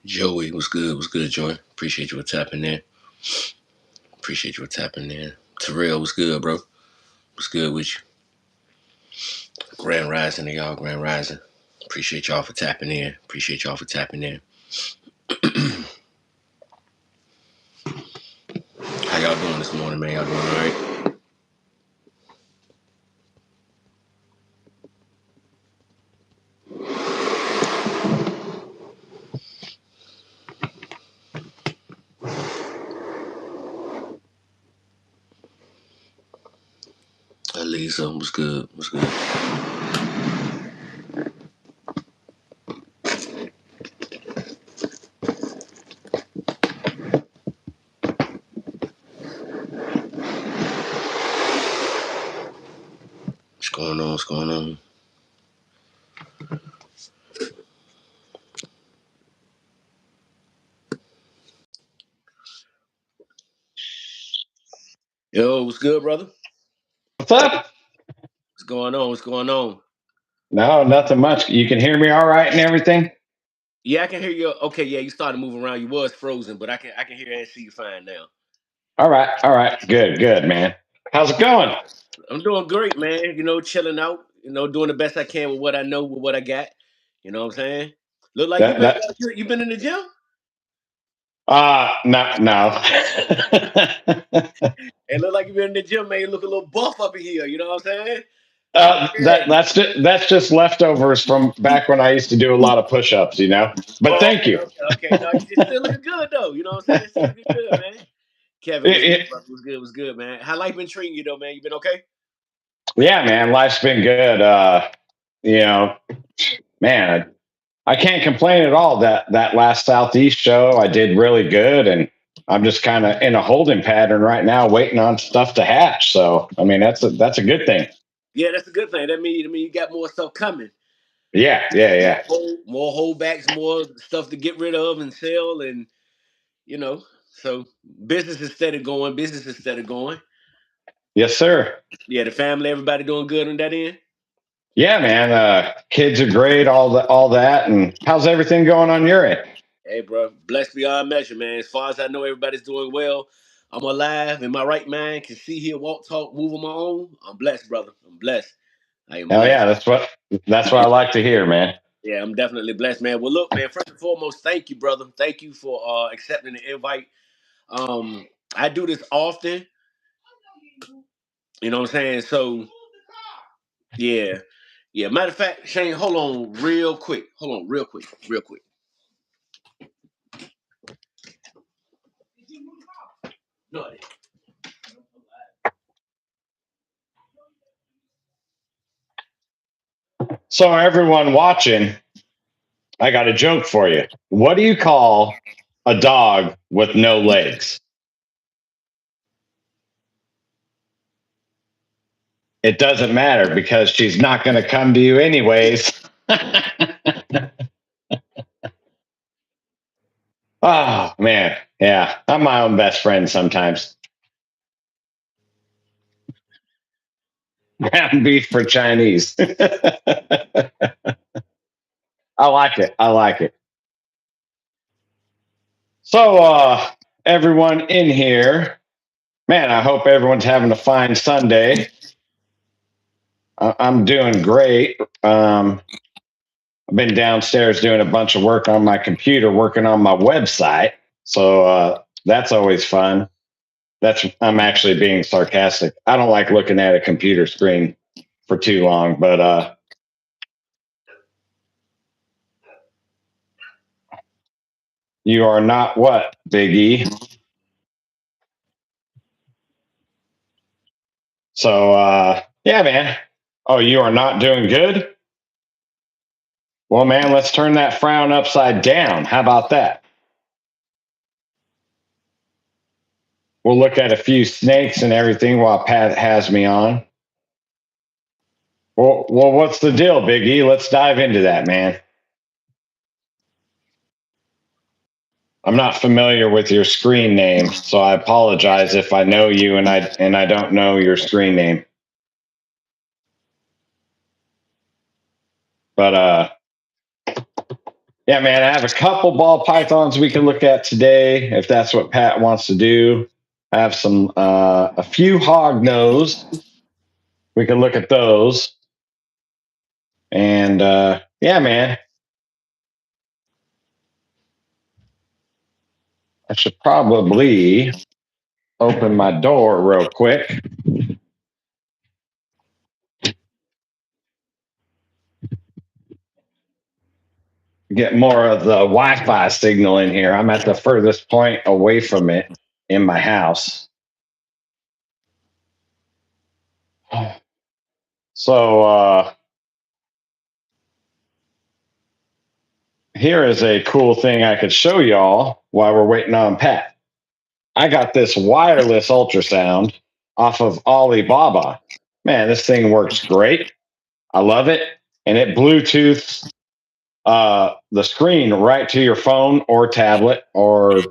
Joey, what's good? What's good, Joey? Appreciate you for tapping in. Appreciate you for tapping in. Terrell, what's good, bro? What's good with you? Grand Rising to y'all, Grand Rising. Appreciate y'all for tapping in. Appreciate y'all for tapping in. How y'all doing this morning, man? Y'all doing all right? Lisa, what's good? What's good? What's going on? What's going on? Yo, what's good, brother? What's up? What's going on? What's going on? No, nothing much. You can hear me all right and everything? Yeah, I can hear you. Okay, yeah, you started moving around. You was frozen, but I can hear and see you fine now. All right, all right. Good, good, man. How's it going? I'm doing great, man. Chilling out. Doing the best I can with what I know, with what I got. You know what I'm saying? Look like That that you been in the gym. no, no. It look like you been in the gym, man. You look a little buff up in here. You know what I'm saying? that Yeah. that's just leftovers from back when I used to do a lot of push-ups, you know. But Oh, thank okay, you. okay. No, you just still looking good though. You know what I'm saying? Still looking good, man. Kevin was good, It- brother. Was good, man. How life been treating you though, man? You been okay? yeah, man, life's been good. You know, man, I can't complain at all. That last Southeast show, I did really good, and I'm just kind of in a holding pattern right now, waiting on stuff to hatch. So, I mean, that's a good thing. Yeah, that's a good thing. That mean you got more stuff coming. Yeah, yeah, yeah. More holdbacks, more stuff to get rid of and sell, and you know. So business is steady going. Business is steady going. Yes, sir. Yeah, the family, everybody doing good on that end. Yeah, man. Kids are great. All that. And how's everything going on your end? Hey, bro, blessed beyond measure, man. As far as I know, everybody's doing well. I'm alive in my right mind, can see, hear, walk, talk, move on my own. I'm blessed, brother. I'm blessed. I am Oh yeah, blessed. that's what I like to hear, man. Yeah, I'm definitely blessed, man. Well, look, man. First and foremost, thank you, brother. Thank you for accepting the invite. Um, I do this often. You know what I'm saying? So, yeah, yeah. Matter of fact, Shane, hold on, real quick. Hold on, real quick, real quick. No, I didn't. So everyone watching, I got a joke for you. What do you call a dog with no legs? It doesn't matter because she's not going to come to you anyways. Oh man, yeah, I'm my own best friend sometimes. Ground beef for Chinese. I like it. I like it. So, everyone in here, man, I hope everyone's having a fine Sunday. I'm doing great. I've been downstairs doing a bunch of work on my computer, working on my website. So that's always fun. That's I'm actually being sarcastic. I don't like looking at a computer screen for too long, but you are not what, Big E? So yeah, man. Oh, you are not doing good? Well, man, let's turn that frown upside down. How about that? We'll look at a few snakes and everything while Pat has me on. Well, what's the deal, Big E? Let's dive into that, man. I'm not familiar with your screen name, so I apologize if I know you and I don't know your screen name. But Yeah, man, I have a couple ball pythons we can look at today if that's what Pat wants to do. I have a few hog nose. We can look at those. And yeah, man, I should probably open my door real quick. Get more of the Wi-Fi signal in here. I'm at the furthest point away from it in my house. So here is a cool thing I could show y'all while we're waiting on Pat. I got this wireless ultrasound off of Alibaba. Man, this thing works great. I love it. And it Bluetooths the screen right to your phone or tablet or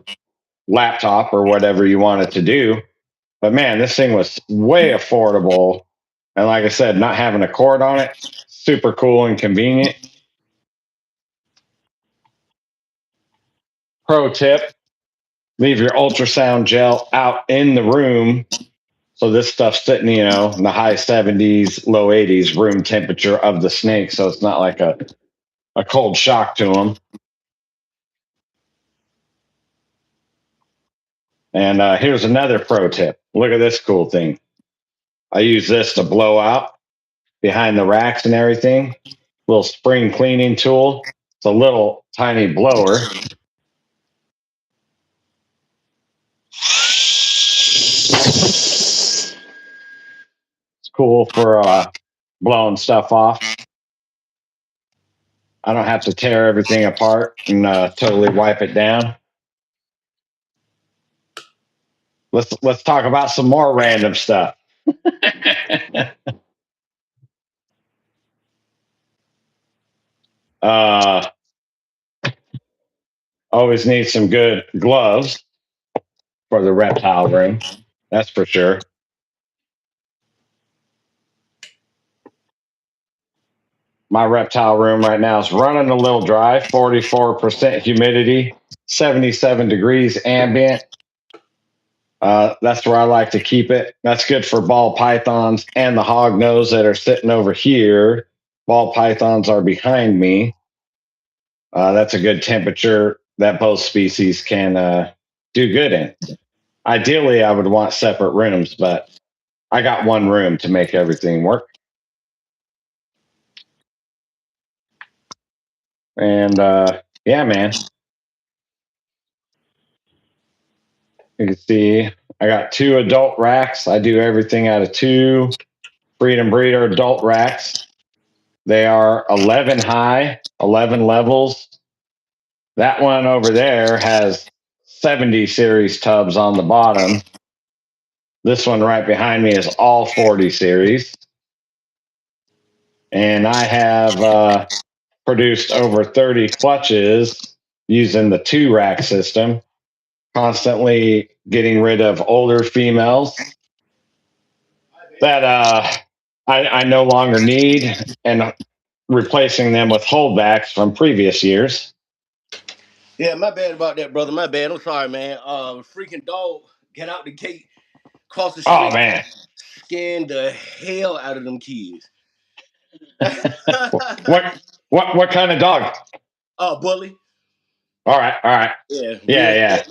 laptop or whatever you want it to do. But man, this thing was way affordable. And like I said, not having a cord on it, super cool and convenient. Pro tip, leave your ultrasound gel out in the room. So this stuff's sitting, in the high 70s, low 80s room temperature of the snake. So it's not like a cold shock to them. And here's another pro tip. Look at this cool thing. I use this to blow out behind the racks and everything. Little spring cleaning tool. It's a little tiny blower. It's cool for blowing stuff off. I don't have to tear everything apart and totally wipe it down. Let's talk about some more random stuff. Always need some good gloves for the reptile room. That's for sure. My reptile room right now is running a little dry, 44% humidity, 77 degrees ambient. That's where I like to keep it. That's good for ball pythons and the hog nose that are sitting over here. Ball pythons are behind me. That's a good temperature that both species can do good in. Ideally, I would want separate rooms, but I got one room to make everything work. And yeah, man. You can see I got 2 adult racks. I do everything out of 2 Freedom Breeder adult racks. They are 11 high, 11 levels. That one over there has 70 series tubs on the bottom. This one right behind me is all 40 series. And I have produced over 30 clutches using the 2 rack system, constantly getting rid of older females that I no longer need and replacing them with holdbacks from previous years. Yeah, my bad about that, brother. My bad. I'm sorry, man. Freaking dog get out the gate, cross the Oh street, man, scared the hell out of them kids. what kind of dog? Oh, bully. All right, all right. Yeah, real. Yeah,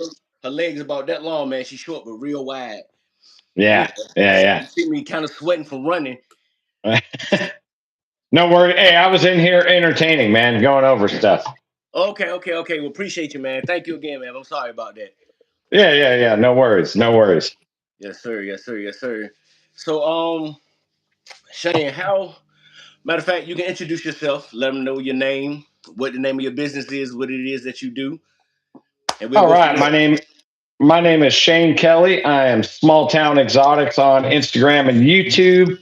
Her legs about that long, man. She's short but real wide. yeah, yeah, You see me kind of sweating from running. yeah. No worry. Hey, I was in here entertaining, man, going over stuff. Okay. Well, appreciate you, man. Thank you again, man. I'm sorry about that. Yeah. No worries. No worries. Yes, sir. So, Shane, how? Matter of fact, you can introduce yourself. Let them know your name, what the name of your business is, what it is that you do, and we'll All go from right. there. My name is Shane Kelly. I am Small Town Exotics on Instagram and YouTube.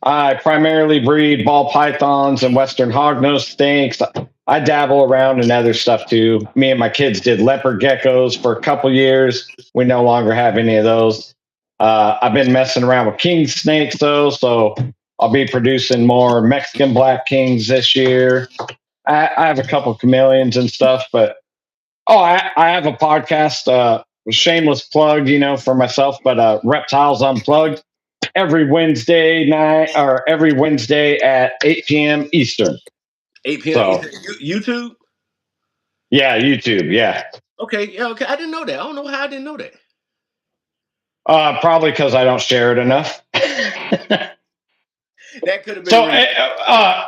I primarily breed ball pythons and western hognose snakes. I dabble around in other stuff too. Me and my kids did leopard geckos for a couple years. We no longer have any of those. I've been messing around with king snakes though, so I'll be producing more Mexican black kings this year. I have a couple chameleons and stuff, but I have a podcast. Shameless plug, for myself, but Reptiles Unplugged every Wednesday night or every Wednesday at 8 p.m. Eastern. 8 p.m. So Eastern. YouTube. yeah, YouTube. Yeah, Okay, yeah, okay. I didn't know that. I don't know how I didn't know that. probably because I don't share it enough. That could have been a So reason.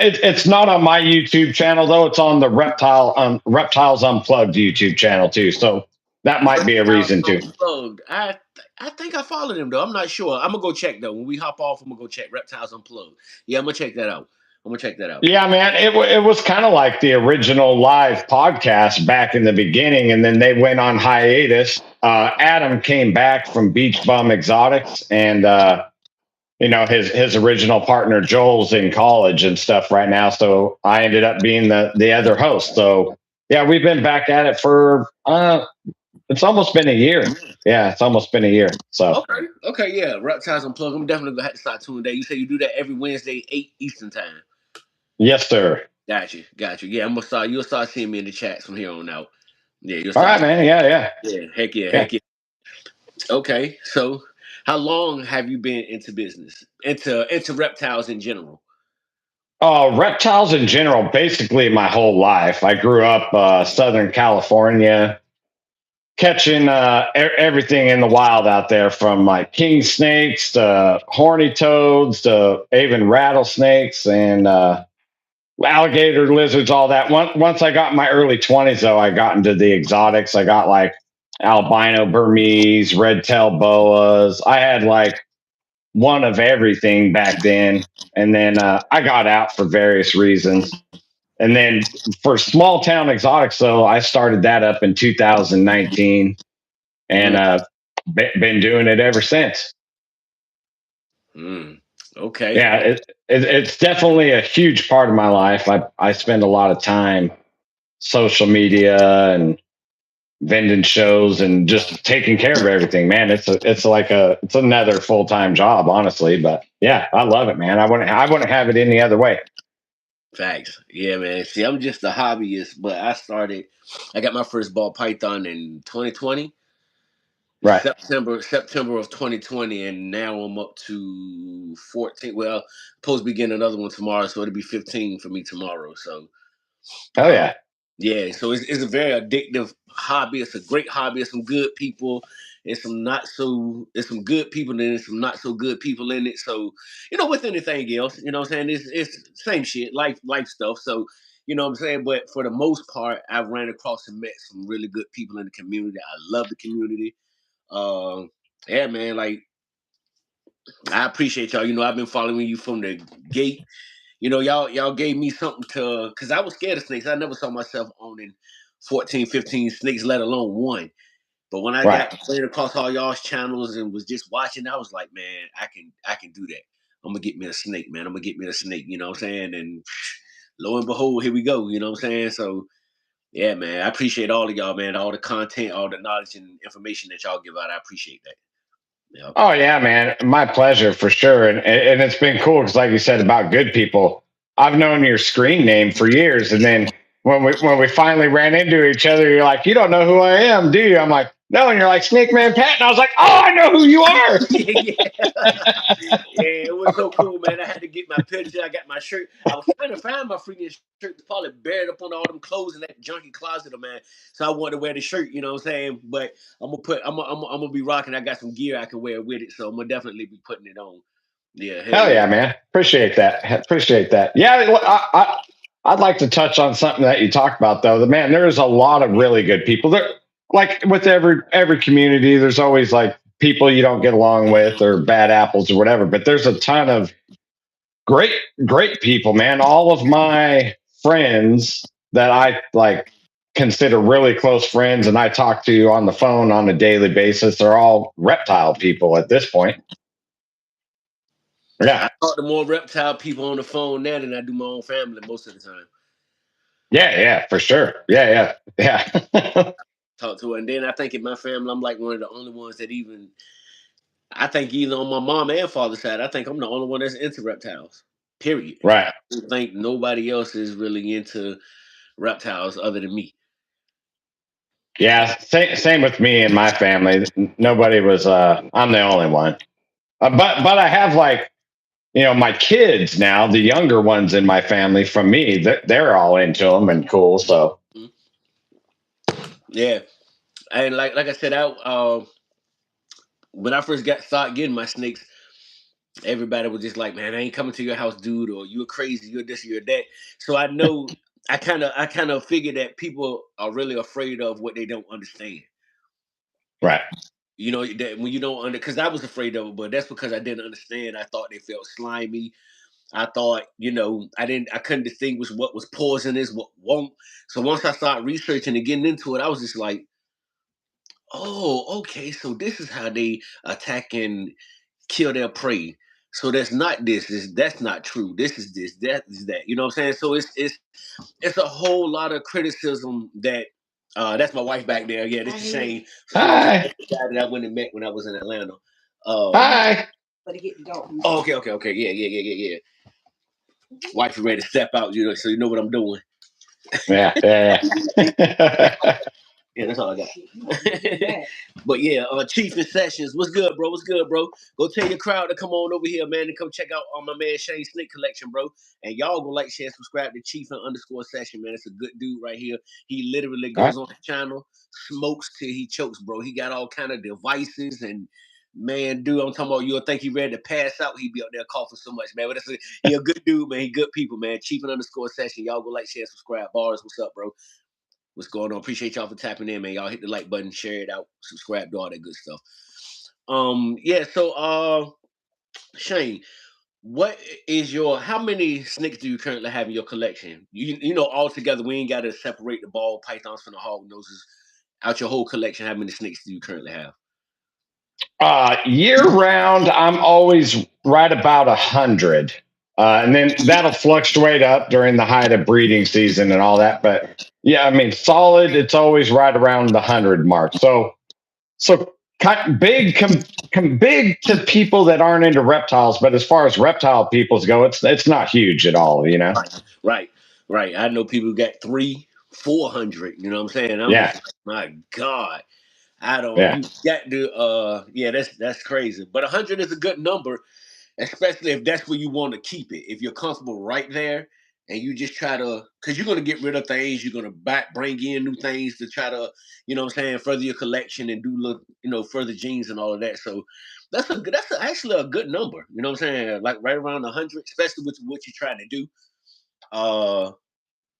it's not on my YouTube channel though. It's on the Reptiles Unplugged YouTube channel too. So that might be a Reptiles reason too. Unplugged. I think I followed him though. I'm not sure. I'm gonna go check though. When we hop off, I'm gonna go check Reptiles Unplugged. Yeah, I'm gonna check that out. I'm gonna check that out. Yeah, man, it was kind of like the original live podcast back in the beginning, and then they went on hiatus. Adam came back from Beach Bum Exotics, and his original partner Joel's in college and stuff right now. So I ended up being the other host. So yeah, we've been back at it for it's almost been a year. Yeah, it's almost been a year. So Okay, yeah. Reptiles Unplugged. I'm definitely gonna have to start tuning that. You say you do that every Wednesday, 8 Eastern time. yes, sir. Got you. Yeah, I'm gonna start. You'll start seeing me in the chats from here on out. Yeah, you'll All right, start. man. Yeah, Yeah, heck yeah, yeah. heck yeah. Okay, so how long have you been into business, into reptiles in general? Reptiles in general, basically my whole life. I grew up Southern California, catching everything in the wild out there, from like king snakes to horny toads to even rattlesnakes and alligator lizards, all that. Once I got in my early 20s, though, I got into the exotics. I got like albino Burmese, red tail boas. I had like one of everything back then. And then I got out for various reasons. And then for small town exotics, though, I started that up in 2019 and Mm, been doing it ever since. mm. Okay. Yeah, it's definitely a huge part of my life. I spend a lot of time social media and vending shows and just taking care of everything, man. It's another full-time job, honestly, but yeah, I love it, man. I wouldn't have it any other way. Facts. Yeah, man. See, I'm just a hobbyist, but I got my first ball python in 2020, Right. September of 2020, and now I'm up to 14. Well, supposed to be getting another one tomorrow, so it'll be 15 for me tomorrow. So, Oh uh, yeah. yeah, so it's a very addictive hobby. It's a great hobby. It's some good people. It's some good people, and there's some not so good people in it. So, with anything else, what I'm saying? It's same shit, life stuff. So, what I'm saying? But for the most part, I've ran across and met some really good people in the community. I love the community. Yeah, man, like I appreciate y'all. I've been following you from the gate. Y'all gave me something to, because I was scared of snakes. I never saw myself owning 14, 15 snakes, let alone one. But when I Right. got playing across all y'all's channels and was just watching, I was like, man, I can do that. I'm gonna get me a snake, man. I'm gonna get me a snake, you know what I'm saying? And lo and behold, here we go, you know what I'm saying? So yeah, man, I appreciate all of y'all, man, all the content, all the knowledge and information that y'all give out. I appreciate that. Yeah. Oh yeah, man. My pleasure for sure. And it's been cool because, like you said about good people, I've known your screen name for years, and then when we finally ran into each other, you're like, "You don't know who I am, do you?" I'm like, "No," and you're like, "Snake Man Pat," and I was like, "Oh, I know who you are." Yeah. Yeah, it was so cool, man. I had to get my picture. I got my shirt. I was trying to find my freaking shirt. It's probably buried up on all them clothes in that junky closet, man. So I wanted to wear the shirt, you know what I'm saying? But I'm gonna be rocking. I got some gear I can wear with it, so I'm gonna definitely be putting it on. Yeah, hell Hell yeah. yeah, man. Appreciate that. Appreciate that. Yeah, I'd like to touch on something that you talked about though. The man, there's a lot of really good people. There, like with every community, there's always like people you don't get along with or bad apples or whatever. But there's a ton of great, great people, man. All of my friends that I like consider really close friends and I talk to on the phone on a daily basis are all reptile people at this point. Yeah. I talk to more reptile people on the phone now than I do my own family most of the time. Yeah, yeah, for sure. Yeah, yeah, yeah. Talk to her, and then I think in my family, I'm like one of the only ones that even. I think either on my mom and father's side, I think I'm the only one that's into reptiles. Period. Right. I don't think nobody else is really into. reptiles other than me. Yeah, same with me and my family. Nobody was. I'm the only one. But I have like my kids now, the younger ones in my family from me. They're all into them and cool. So Mhm. Yeah, and like I said, when I first started getting my snakes, everybody was just like, "Man, I ain't coming to your house, dude," or "You're crazy, you're this, you're that." So I know I kind of figure that people are really afraid of what they don't understand. right. You know that when you don't because I was afraid of it, but that's because I didn't understand. I thought they felt slimy. I thought, I couldn't distinguish what was poisonous, what won't. So once I started researching and getting into it, I was just like, oh, okay, so this is how they attack and kill their prey. So that's not that's not true. This is this, that is that. You know what I'm saying? So it's a whole lot of criticism that that's my wife back there. Yeah, this is Shane. Hi, The guy that I went and met when I was in Atlanta. Um hi. oh, okay. Yeah. Wife is ready to step out, so you know what I'm doing. Yeah. Yeah, that's all I got. But yeah, Chief and Sessions, what's good, bro? What's good, bro? Go tell your crowd to come on over here, man, and come check out my man Shane Snake Collection, bro. And y'all go like, share, subscribe to Chief and underscore Session, man. It's a good dude right here. He literally All right. goes on his channel, smokes till he chokes, bro. He got all kind of devices and. Man, dude, I'm talking about you'll think he ready to pass out. He be up there coughing so much, man. But he a good dude, man. He good people, man. Chief and underscore Session. Y'all go like, share, subscribe. Bars, what's up, bro? What's going on? Appreciate y'all for tapping in, man. Y'all hit the like button, share it out, subscribe, do all that good stuff. Yeah, so Shane, what is your how many snakes do you currently have in your collection? All together, we ain't gotta separate the ball pythons from the hog noses. Out your whole collection, how many snakes do you currently have? Year round, I'm always right about 100, and then that'll fluctuate up during the height of breeding season and all that. But yeah, I mean, solid, it's always right around the 100 mark. So big, big to people that aren't into reptiles, but as far as reptile peoples go, it's not huge at all. Right, right. I know people who got 400, you know what I'm saying? I'm just Yeah, like, my God. I don't yeah. you got to yeah, that's crazy. But 100 is a good number, especially if that's where you want to keep it. If you're comfortable right there and you just try to because you're gonna get rid of things, you're gonna bring in new things to try to, what I'm saying, further your collection and do look, further genes and all of that. So actually a good number, you know what I'm saying? Like right around 100, especially with what you're trying to do. Uh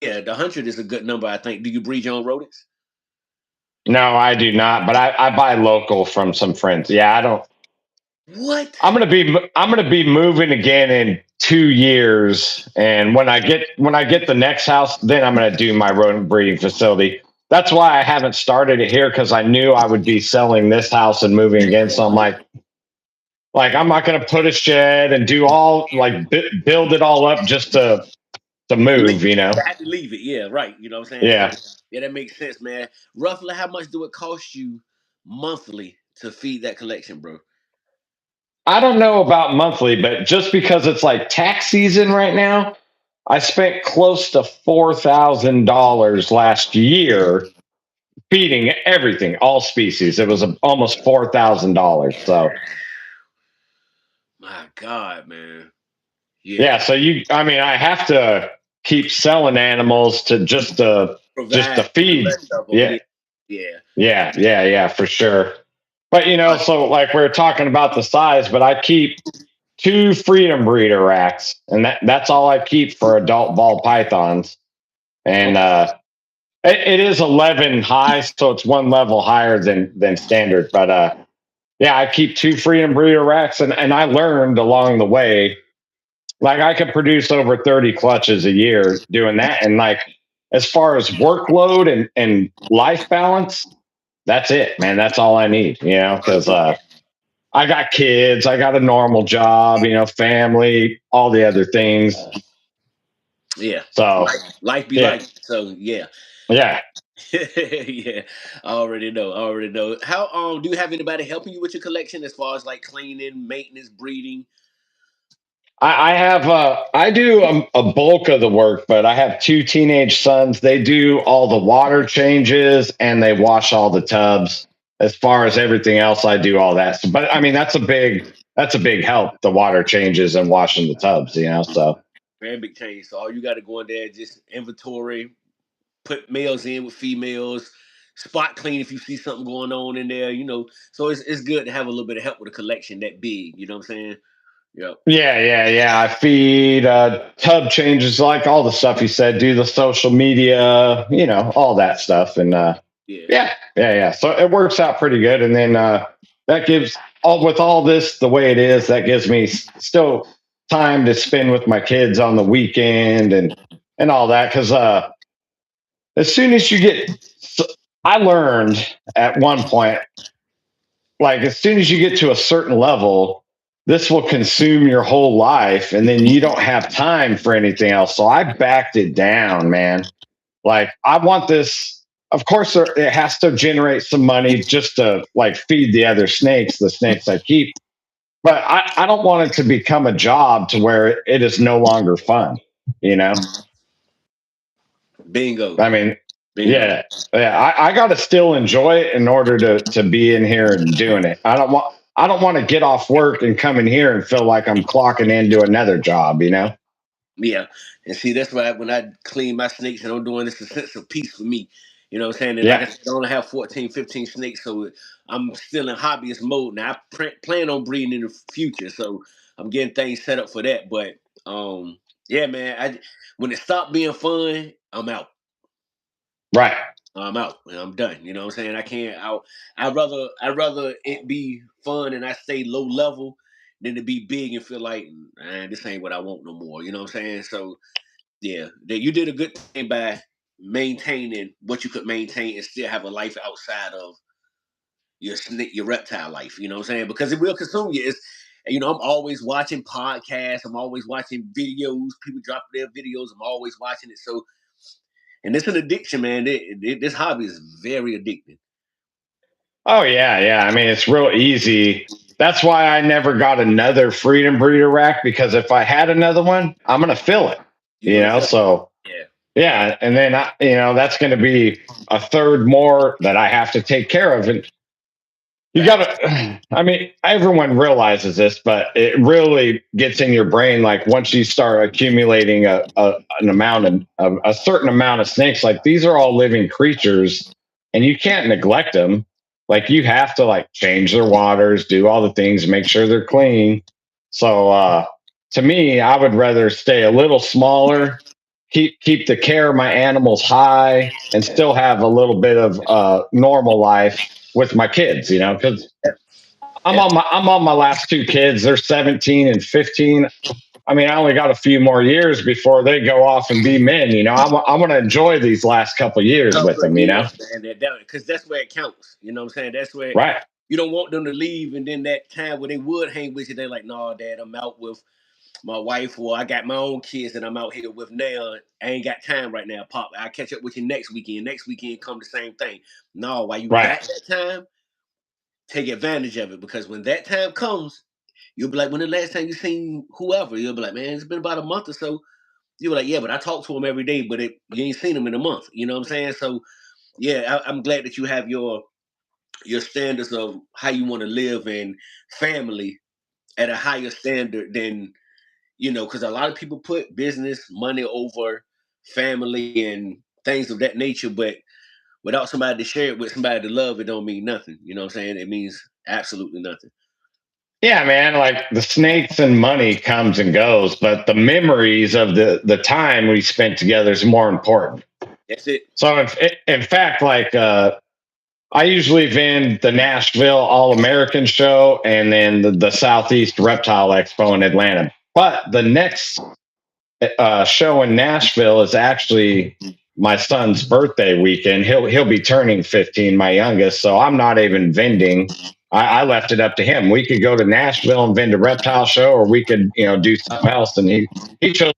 yeah, the 100 is a good number, I think. Do you breed your own rodents? No, I do not, but I buy local from some friends. Yeah, I don't. What? I'm gonna be moving again in 2 years, and when I get the next house, then I'm gonna do my rodent breeding facility. That's why I haven't started it here because I knew I would be selling this house and moving again. So I'm like I'm not gonna put a shed and do all like build it all up just to Leave move. it. I had to leave it. Yeah, right. You know what I'm saying? So Yeah. yeah, that makes sense, man. Roughly, how much do it cost you monthly to feed that collection, bro? I don't know about monthly, but just because it's like tax season right now, I spent close to $4,000 last year feeding everything, all species. It was almost $4,000. So My God, man. yeah, Yeah. I mean, I have to keep selling animals to just to Provide for the feed. rest of them. Yeah, Yeah. Yeah. yeah, for sure. But so like we are talking about the size, but I keep two freedom breeder racks, and that's all I keep for adult ball pythons. And Okay. it is 11 high, so it's one level higher than standard. But yeah, I keep two freedom breeder racks, and I learned along the way, like I could produce over 30 clutches a year doing that. And like as far as workload and life balance, that's it, man. That's all I need, because I got kids, I got a normal job, family, all the other things. Yeah. So Life be yeah, life. So yeah. yeah. Yeah. I already know. I already know. How do you have anybody helping you with your collection as far as like cleaning, maintenance, breeding? I do a bulk of the work, but I have two teenage sons. They do all the water changes and they wash all the tubs. As far as everything else, I do all that. So, but I mean, that's a big help. The water changes and washing the tubs, you know. So Very big change. So all you got to go in there, just inventory, put males in with females, spot clean if you see something going on in there, you know. So it's good to have a little bit of help with a collection that big. You know what I'm saying? Yep. yeah. I feed tub changes, like all the stuff you said. Do the social media, you know, all that stuff, and Yeah. yeah. So it works out pretty good, and then that gives all with all this the way it is. That gives me still time to spend with my kids on the weekend and all that. Because as soon as you get, I learned at one point, like as soon as you get to a certain level, this will consume your whole life, and then you don't have time for anything else. So I backed it down, man. Like I want this. Of course, it has to generate some money just to like feed the other snakes, the snakes I keep. But I don't want it to become a job to where it is no longer fun. You know, Bingo. I mean, Bingo. yeah. I got to still enjoy it in order to be in here and doing it. I don't want to get off work and come in here and feel like I'm clocking into another job. You know. Yeah. And see, that's why when I clean my snakes and I'm doing this, a sense of peace for me. You know what I'm saying? And like I Yeah. said, I only have 14, 15 snakes, so I'm still in hobbyist mode. Now, I plan on breeding in the future, so I'm getting things set up for that. But, yeah, man, when it stopped being fun, I'm out. Right. I'm out and I'm done. You know what I'm saying? I can't. I'd rather it be fun and I stay low level than to be big and feel like, man, this ain't what I want no more. You know what I'm saying? So yeah, that you did a good thing by maintaining what you could maintain and still have a life outside of your reptile life. You know what I'm saying? Because it will consume you. It's, I'm always watching podcasts. I'm always watching videos. People drop their videos. I'm always watching it. So, and it's an addiction, man. This hobby is very addicting. Oh yeah. I mean, it's real easy. That's why I never got another Freedom Breeder rack, because if I had another one, I'm gonna fill it. You're You gonna know, feel so yeah. yeah, and then that's going to be a third more that I have to take care of, and you got Facts. to. I mean, everyone realizes this, but it really gets in your brain. Like once you start accumulating an amount of a certain amount of snakes, like these are all living creatures, and you can't neglect them. Like you have to like change their waters, do all the things, make sure they're clean. So to me, I would rather stay a little smaller, keep the care of my animals high, and still have a little bit of normal life with my kids. You know, because Yeah. I'm on my last two kids. They're 17 and 15. I mean, I only got a few more years before they go off and be men. You know, I want to enjoy these last couple years with Couple of them. You know, years, man. Because that's where it counts. You know what I'm saying? That's where right? you don't want them to leave, and then that time where they would hang with you, they're like, "No, Dad, I'm out with my wife, or I got my own kids that I'm out here with now. I ain't got time right now, Pop. I'll catch up with you next weekend. Next weekend come the same thing. No, while you Right. got that time, take advantage of it, because when that time comes, you'll be like, when the last time you seen whoever, you'll be like, man, it's been about a month or so. You'll be like, yeah, but I talk to him every day, but you ain't seen him in a month. You know what I'm saying? So yeah, I'm glad that you have your standards of how you want to live and family at a higher standard than, because a lot of people put business, money over family and things of that nature, but without somebody to share it with, somebody to love, it don't mean nothing. You know what I'm saying? It means absolutely nothing. Yeah, man. Like the snakes and money comes and goes, but the memories of the time we spent together is more important. That's it. So, in fact, like I usually vend the Nashville All American Show and then the Southeast Reptile Expo in Atlanta. But the next show in Nashville is actually my son's birthday weekend. He'll be turning 15, my youngest. So I'm not even vending. I left it up to him. We could go to Nashville and vend a reptile show, or we could do something else. And he chose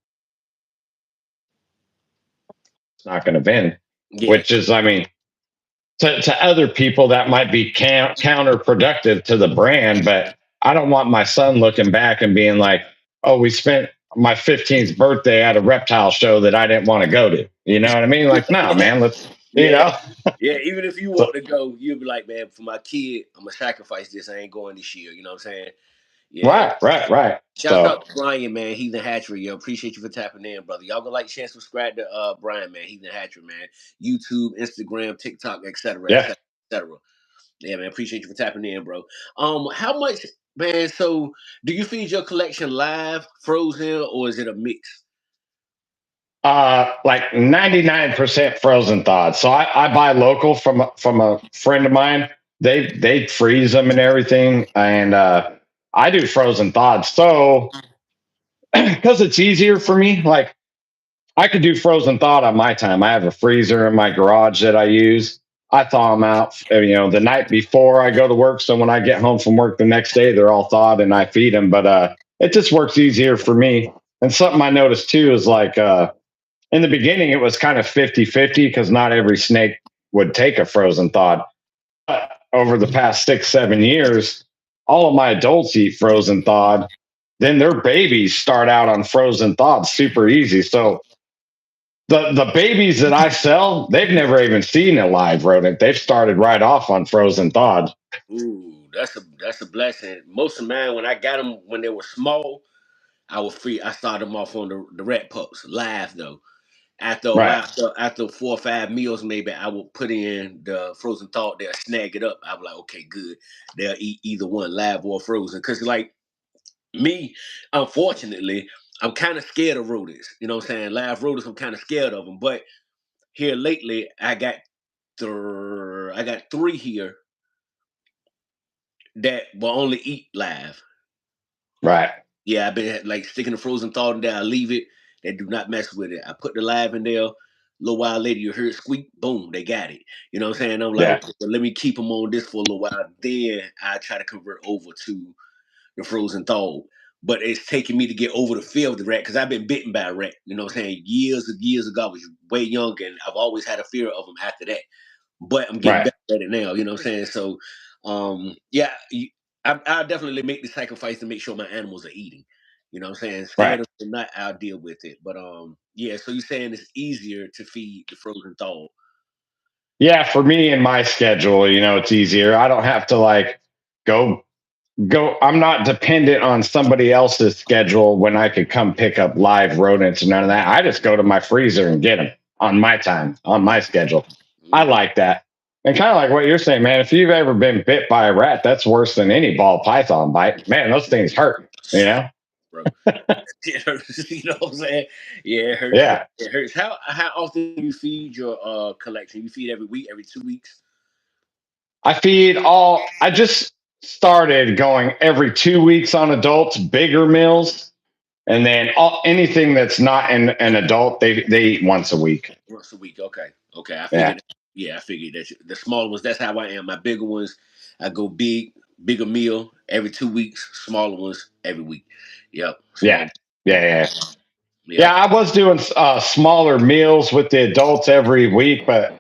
not going to vend, Yeah. which is, I mean, to other people that might be counterproductive to the brand, but I don't want my son looking back and being like, oh, we spent my 15th birthday at a reptile show that I didn't want to go to. You know what I mean? Like, no, man, let's, you Yeah, know. yeah. Even if you So, want to go, you'll be like, man, for my kid, I'm gonna sacrifice this. I ain't going this year. You know what I'm saying? Yeah. right. Shouts out So, to Brian, man. Heathen Hatchery, yo. Appreciate you for tapping in, brother. Y'all gonna like, share, subscribe to Brian, man. Heathen Hatchery, man. YouTube, Instagram, TikTok, etc., yeah. etc., etc. Yeah, man. Appreciate you for tapping in, bro. How much, man? So, do you feed your collection live, frozen, or is it a mix? Like 99% frozen thawed. So I buy local from a friend of mine. They freeze them and everything, and I do frozen thawed. So because it's easier for me, like I could do frozen thawed on my time. I have a freezer in my garage that I use. I thaw them out, the night before I go to work. So when I get home from work the next day, they're all thawed and I feed them. But it just works easier for me. And something I noticed too is like in the beginning, it was kind of 50-50 because not every snake would take a frozen thawed. But over the past 6-7 years, all of my adults eat frozen thawed. Then their babies start out on frozen thawed super easy. So the babies that I sell, they've never even seen a live rodent. They've started right off on frozen thawed. Ooh, that's a blessing. Most of mine, when I got them when they were small, I started them off on the rat pups live though. After a Right, while, after 4 or 5 meals, maybe I will put in the frozen thought. They'll snag it up. I'm like, okay, good. They'll eat either one, live or frozen. Cause like me, unfortunately, I'm kind of scared of rodents. You know what I'm saying? Live rodents, I'm kind of scared of them. But here lately, I got three here that will only eat live. right. Yeah, I've been like sticking the frozen thought in there. I leave it. They do not mess with it. I put the live in there. A little while later, you hear it squeak. Boom, they got it. You know what I'm saying? I'm like, Yeah, okay, well, let me keep them on this for a little while. Then I try to convert over to the frozen thawed. But it's taking me to get over the fear of the rat because I've been bitten by a rat. You know what I'm saying? Years ago, I was way young, and I've always had a fear of them after that. But I'm getting right. better at it now. You know what I'm saying? So, yeah, I definitely make the sacrifice to make sure my animals are eating. You know what I'm saying? Right. Scared of them, not, I'll deal with it. But yeah. So you're saying it's easier to feed the frozen thaw? Yeah, for me and my schedule, it's easier. I don't have to like go I'm not dependent on somebody else's schedule when I could come pick up live rodents and none of that. I just go to my freezer and get them on my time, on my schedule. I Mm-hmm. like that. And kind of like what you're saying, man, if you've ever been bit by a rat, that's worse than any ball python bite. Man, those things hurt, you know? Bro, it hurts. You know what I'm saying? Yeah, it hurts. Yeah. It hurts. How often do you feed your collection? You feed every week, every 2 weeks? I just started going every 2 weeks on adults, bigger meals. And then anything that's not an adult, they eat once a week. Once a week. Okay. Okay. I Yeah. figured. Yeah, I figured that the smaller ones. That's how I am. My bigger ones, I go bigger meal every 2 weeks. Smaller ones every week. Yep. Yeah. Small. Yeah. Yeah, Yep. I was doing smaller meals with the adults every week, but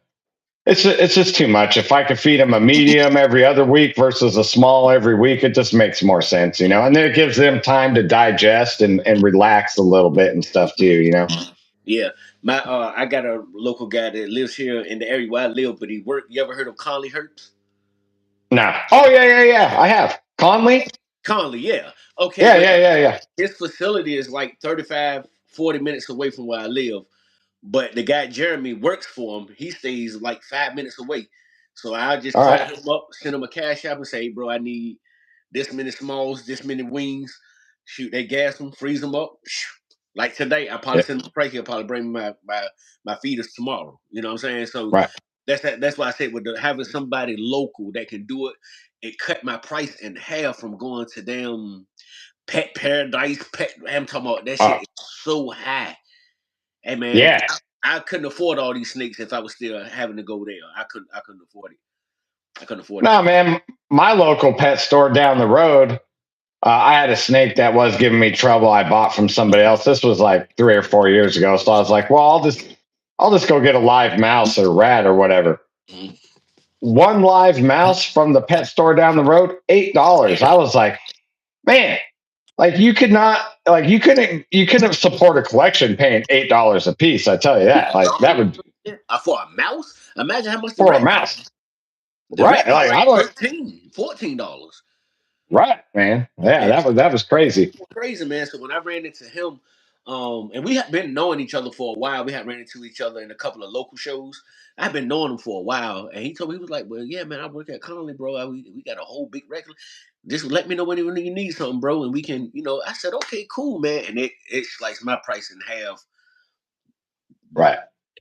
it's just too much. If I could feed them a medium every other week versus a small every week, it just makes more sense, And then it gives them time to digest and relax a little bit and stuff too. Yeah. I got a local guy that lives here in the area where I live, but he worked. You ever heard of Conley Hertz? No. Oh yeah. I have Conley. Conley, yeah. Okay, Yeah, well, yeah. his facility is like 35, 40 minutes away from where I live. But the guy Jeremy works for him. He stays like 5 minutes away. So I'll just All call right. him up, send him a cash app and say, hey, bro, I need this many smalls, this many wings. Shoot, they gas them, freeze them up. Like today, I probably Yeah, send him a price. He'll probably bring me my feeders tomorrow. You know what I'm saying? So right. that's why I said with having somebody local that can do it, it cut my price in half from going to damn Pet Paradise. I'm talking about that shit Uh, is so high. Hey man, yeah. I couldn't afford all these snakes if I was still having to go there. I couldn't afford it. I couldn't afford it. No, man. My local pet store down the road, I had a snake that was giving me trouble. I bought from somebody else. This was like 3 or 4 years ago. So I was like, well, I'll just go get a live mouse or rat or whatever. Mhm. One live mouse from the pet store down the road, $8. I was like, man, like you couldn't support a collection paying $8 a piece. I tell you that. Like that would For a mouse. Imagine how much the for a rat. mouse, The right? rat was Like like I like 14 $14. right, man. Yeah, And that was crazy. crazy, man. So when I ran into him, and we had been knowing each other for a while. We had ran into each other in a couple of local shows. I've been knowing him for a while, and he told me, he was like, "Well, yeah, man, I work at Conley, bro. We got a whole big record. Just let me know when you need something, bro, and we can, you know." I said, "Okay, cool, man." And it sliced my price in half. Right.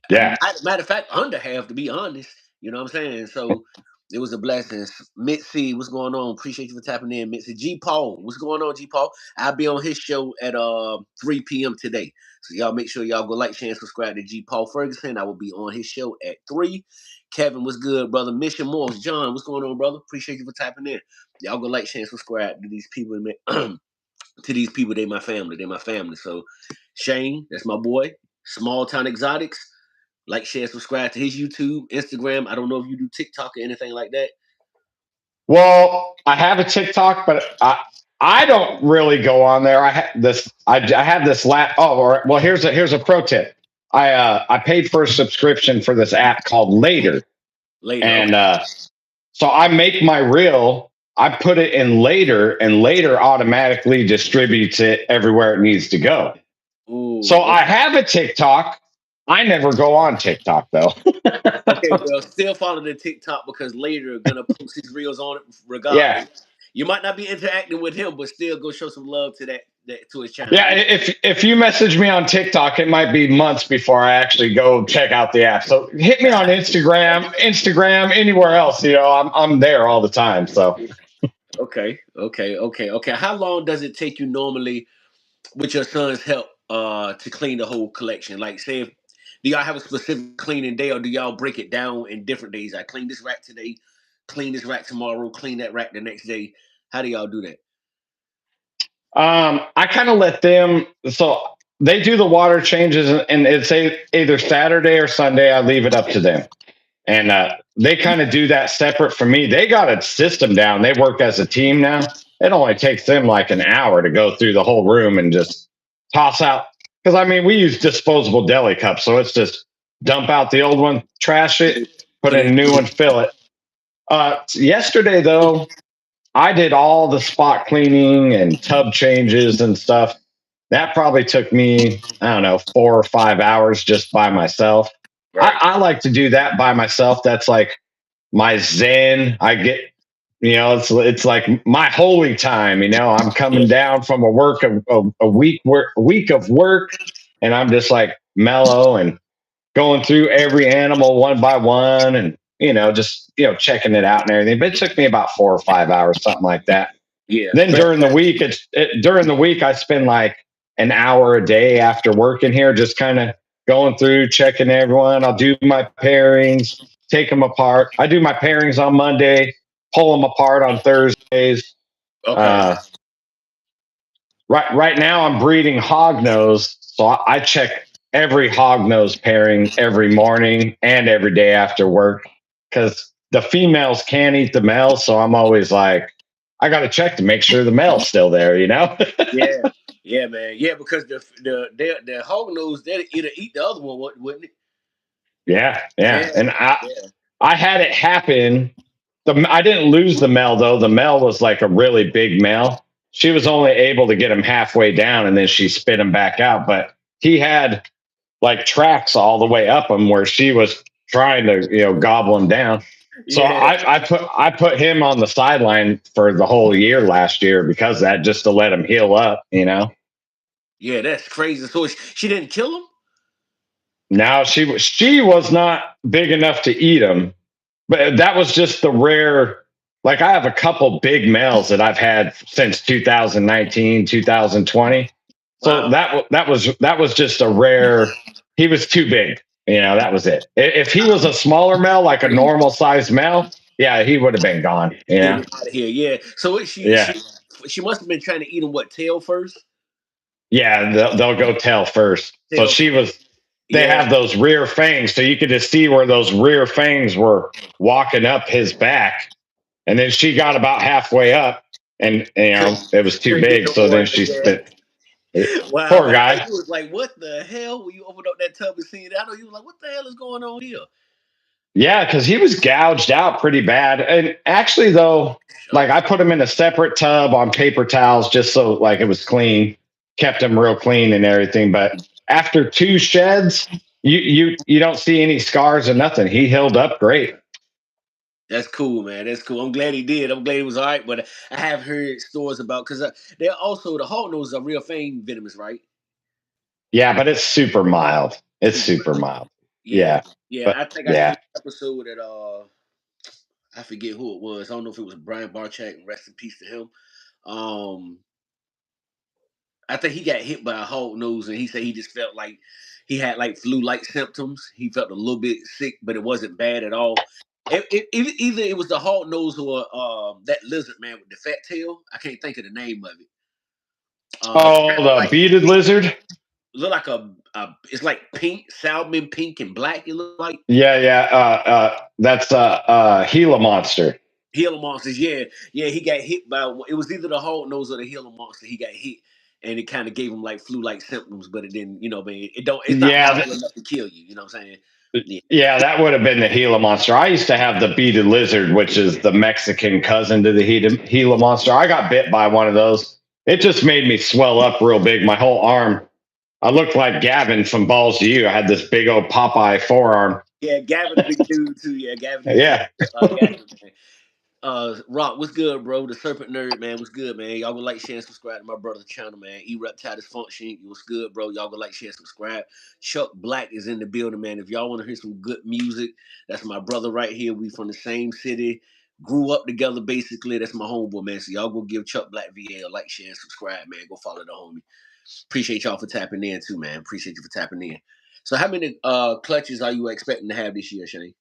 Yeah. Matter of fact, under half, to be honest. You know what I'm saying? So it was a blessing. Mitzi, what's going on? Appreciate you for tapping in, Mitzi. G Paul, what's going on, G Paul? I'll be on his show at 3 p.m. today. So y'all make sure y'all go like, share, and subscribe to G Paul Ferguson. I will be on his show at 3. Kevin, what's good, brother? Mission Morse, John, what's going on, brother? Appreciate you for tapping in. Y'all go like, share, and subscribe to these people. To these people, they my family. They my family. So Shane, that's my boy. Small Town Exotics. Like, share, subscribe to his YouTube, Instagram. I don't know if you do TikTok or anything like that. Well, I have a TikTok, but I don't really go on there. I have this lap. Oh, well, here's a pro tip. I paid for a subscription for this app called Later, Later. and so I make my reel. I put it in Later, and Later automatically distributes it everywhere it needs to go. Ooh, So I have a TikTok. I never go on TikTok though. okay, well, still follow the TikTok because later gonna post his reels on it Yeah. regardless. You might not be interacting with him, but still go show some love to that to his channel. Yeah, if you message me on TikTok, it might be months before I actually go check out the app. So hit me on Instagram, anywhere else. You know, I'm there all the time. So Okay. How long does it take you normally with your son's help to clean the whole collection? Like, say, do y'all have a specific cleaning day, or do y'all break it down in different days? I clean this rack today, clean this rack tomorrow, clean that rack the next day. How do y'all do that? I kind of let them. So they do the water changes, and it's either Saturday or Sunday. I leave it up to them, and they kind of do that separate from me. They got a system down. They work as a team now. It only takes them like an hour to go through the whole room and just toss out. Because I mean, we use disposable deli cups, so it's just dump out the old one, trash it, put Put in a it. new one, fill it. Yesterday though, I did all the spot cleaning and tub changes and stuff. That probably took me, I don't know, 4 or 5 hours just by myself. Right. I like to do that by myself. That's like my zen. I get, it's like my holy time. I'm coming down from a week of work, and I'm just like mellow and going through every animal one by one, and just checking it out and everything. But it took me about 4 or 5 hours, something like that. Yeah. Then during the week, I spend like an hour a day after working here, just kind of going through, checking everyone. I'll do my pairings, take them apart. I do my pairings on Monday, pull them apart on Thursdays. Okay. Right now, I'm breeding hognose, so I check every hognose pairing every morning and every day after work because the females can't eat the males. So I'm always like, I got to check to make sure the male's still there. Yeah. Yeah, man. Yeah, because the hog nose they'd either eat the other one, wouldn't it? Yeah. And Yeah. I had it happen. I didn't lose the male though. The male was like a really big male. She was only able to get him halfway down, and then she spit him back out. But he had like tracks all the way up him where she was trying to gobble him down. So Yeah. I put him on the sideline for the whole year last year because of that, just to let him heal up. Yeah, that's crazy. So she didn't kill him? Now she was not big enough to eat him, but that was just the rare. Like I have a couple big males that I've had since 2019, 2020. So Wow. that was just a rare. He was too big. That was it. If he was a smaller male, like a normal sized male, yeah, he would have been gone. He was out of here. Yeah. So Yeah, she must have been trying to eat him tail first? yeah. They'll go tail first. So Tail she first. was. They Yeah. have those rear fangs, so you could just see where those rear fangs were walking up his back, and then she got about halfway up. and it was too Couldn't get big. no So more then in the she gas. spent. Wow, Poor man. I know guy. you was like, what the hell? When you opened up that tub and seen it, I know you was like, what the hell is going on here? Yeah, because he was gouged out pretty bad. And actually, though, like I Shucks. put him in a separate tub on paper towels just so like it was clean, kept him real clean and everything. But after two sheds, you don't see any scars or nothing. He healed up great. That's cool, man. That's cool. I'm glad he did. I'm glad he was all right. But I have heard stories about because they're also the hawk nose are real fang venomous, right? Yeah, but it's super mild. It's Super super mild. mild. Yeah, Yeah, yeah. but I think I seen yeah. an episode that I forget who it was. I don't know if it was Brian Barchak. Rest in peace to him. Um, I think he got hit by a hawk nose, and he said he just felt like he had like flu-like symptoms. He felt a little bit sick, but it wasn't bad at all. Either it was the hawk nose or that lizard man with the fat tail. I can't think of the name of it. It's Oh, kind of the like beaded lizard. look like it's like pink, salmon pink and black. It look like Yeah, yeah. That's Gila monster. Gila monsters. Yeah, yeah. He got hit by it was either the hawk nose or the Gila monster. He got hit, and it kind of gave him like flu-like symptoms, but it didn't. Man, it don't. It's not Yeah, powerful enough to kill you. You know what I'm saying? Yeah. yeah, that would have been the Gila monster. I used to have the beaded lizard, which is the Mexican cousin to the Gila monster. I got bit by one of those. It just made me swell up real big. My whole arm. I looked like Gavin from Balls to You. I had this big old Popeye forearm. Yeah, Gavin, a big dude too. Yeah, Gavin is big. Yeah. Gavin, man. Rock, what's good, bro? The Serpent Nerd, man, what's good, man? Y'all go like, share, and subscribe to my brother's channel, man. Reptile Dysfunction, what's good, bro? Y'all go like, share, subscribe. Chuck Black is in the building, man. If y'all want to hear some good music, that's my brother right here. We from the same city, grew up together, basically. That's my homeboy, man. So y'all go give Chuck Black VA a like, share, and subscribe, man. Go follow the homie. Appreciate y'all for tapping in too, man. Appreciate you for tapping in. So how many clutches are you expecting to have this year, Shane?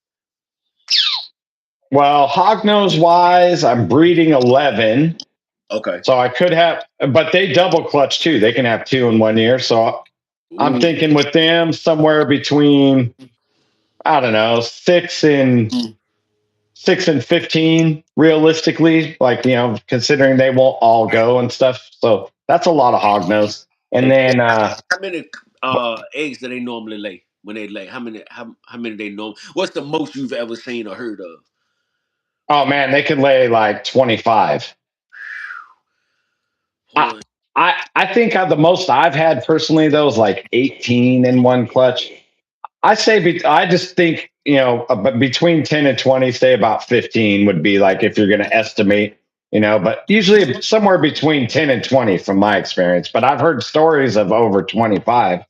Well, hognose wise, I'm breeding 11. Okay. So I could have, but they double clutch too. They can have two in 1 year. So I'm Ooh. thinking with them somewhere between, I don't know, 6 and 15 realistically, like, considering they won't all go and stuff. So that's a lot of hognose. And And then, how many eggs do they normally lay when they lay? How many they know? What's the most you've ever seen or heard of? oh man, they could lay like 25. I, Boy, I think the most I've had personally, though, is like 18 in one clutch. I just think, between 10 and 20, say about 15 would be like if you're going to estimate, but usually somewhere between 10 and 20 from my experience. But I've heard stories of over 25.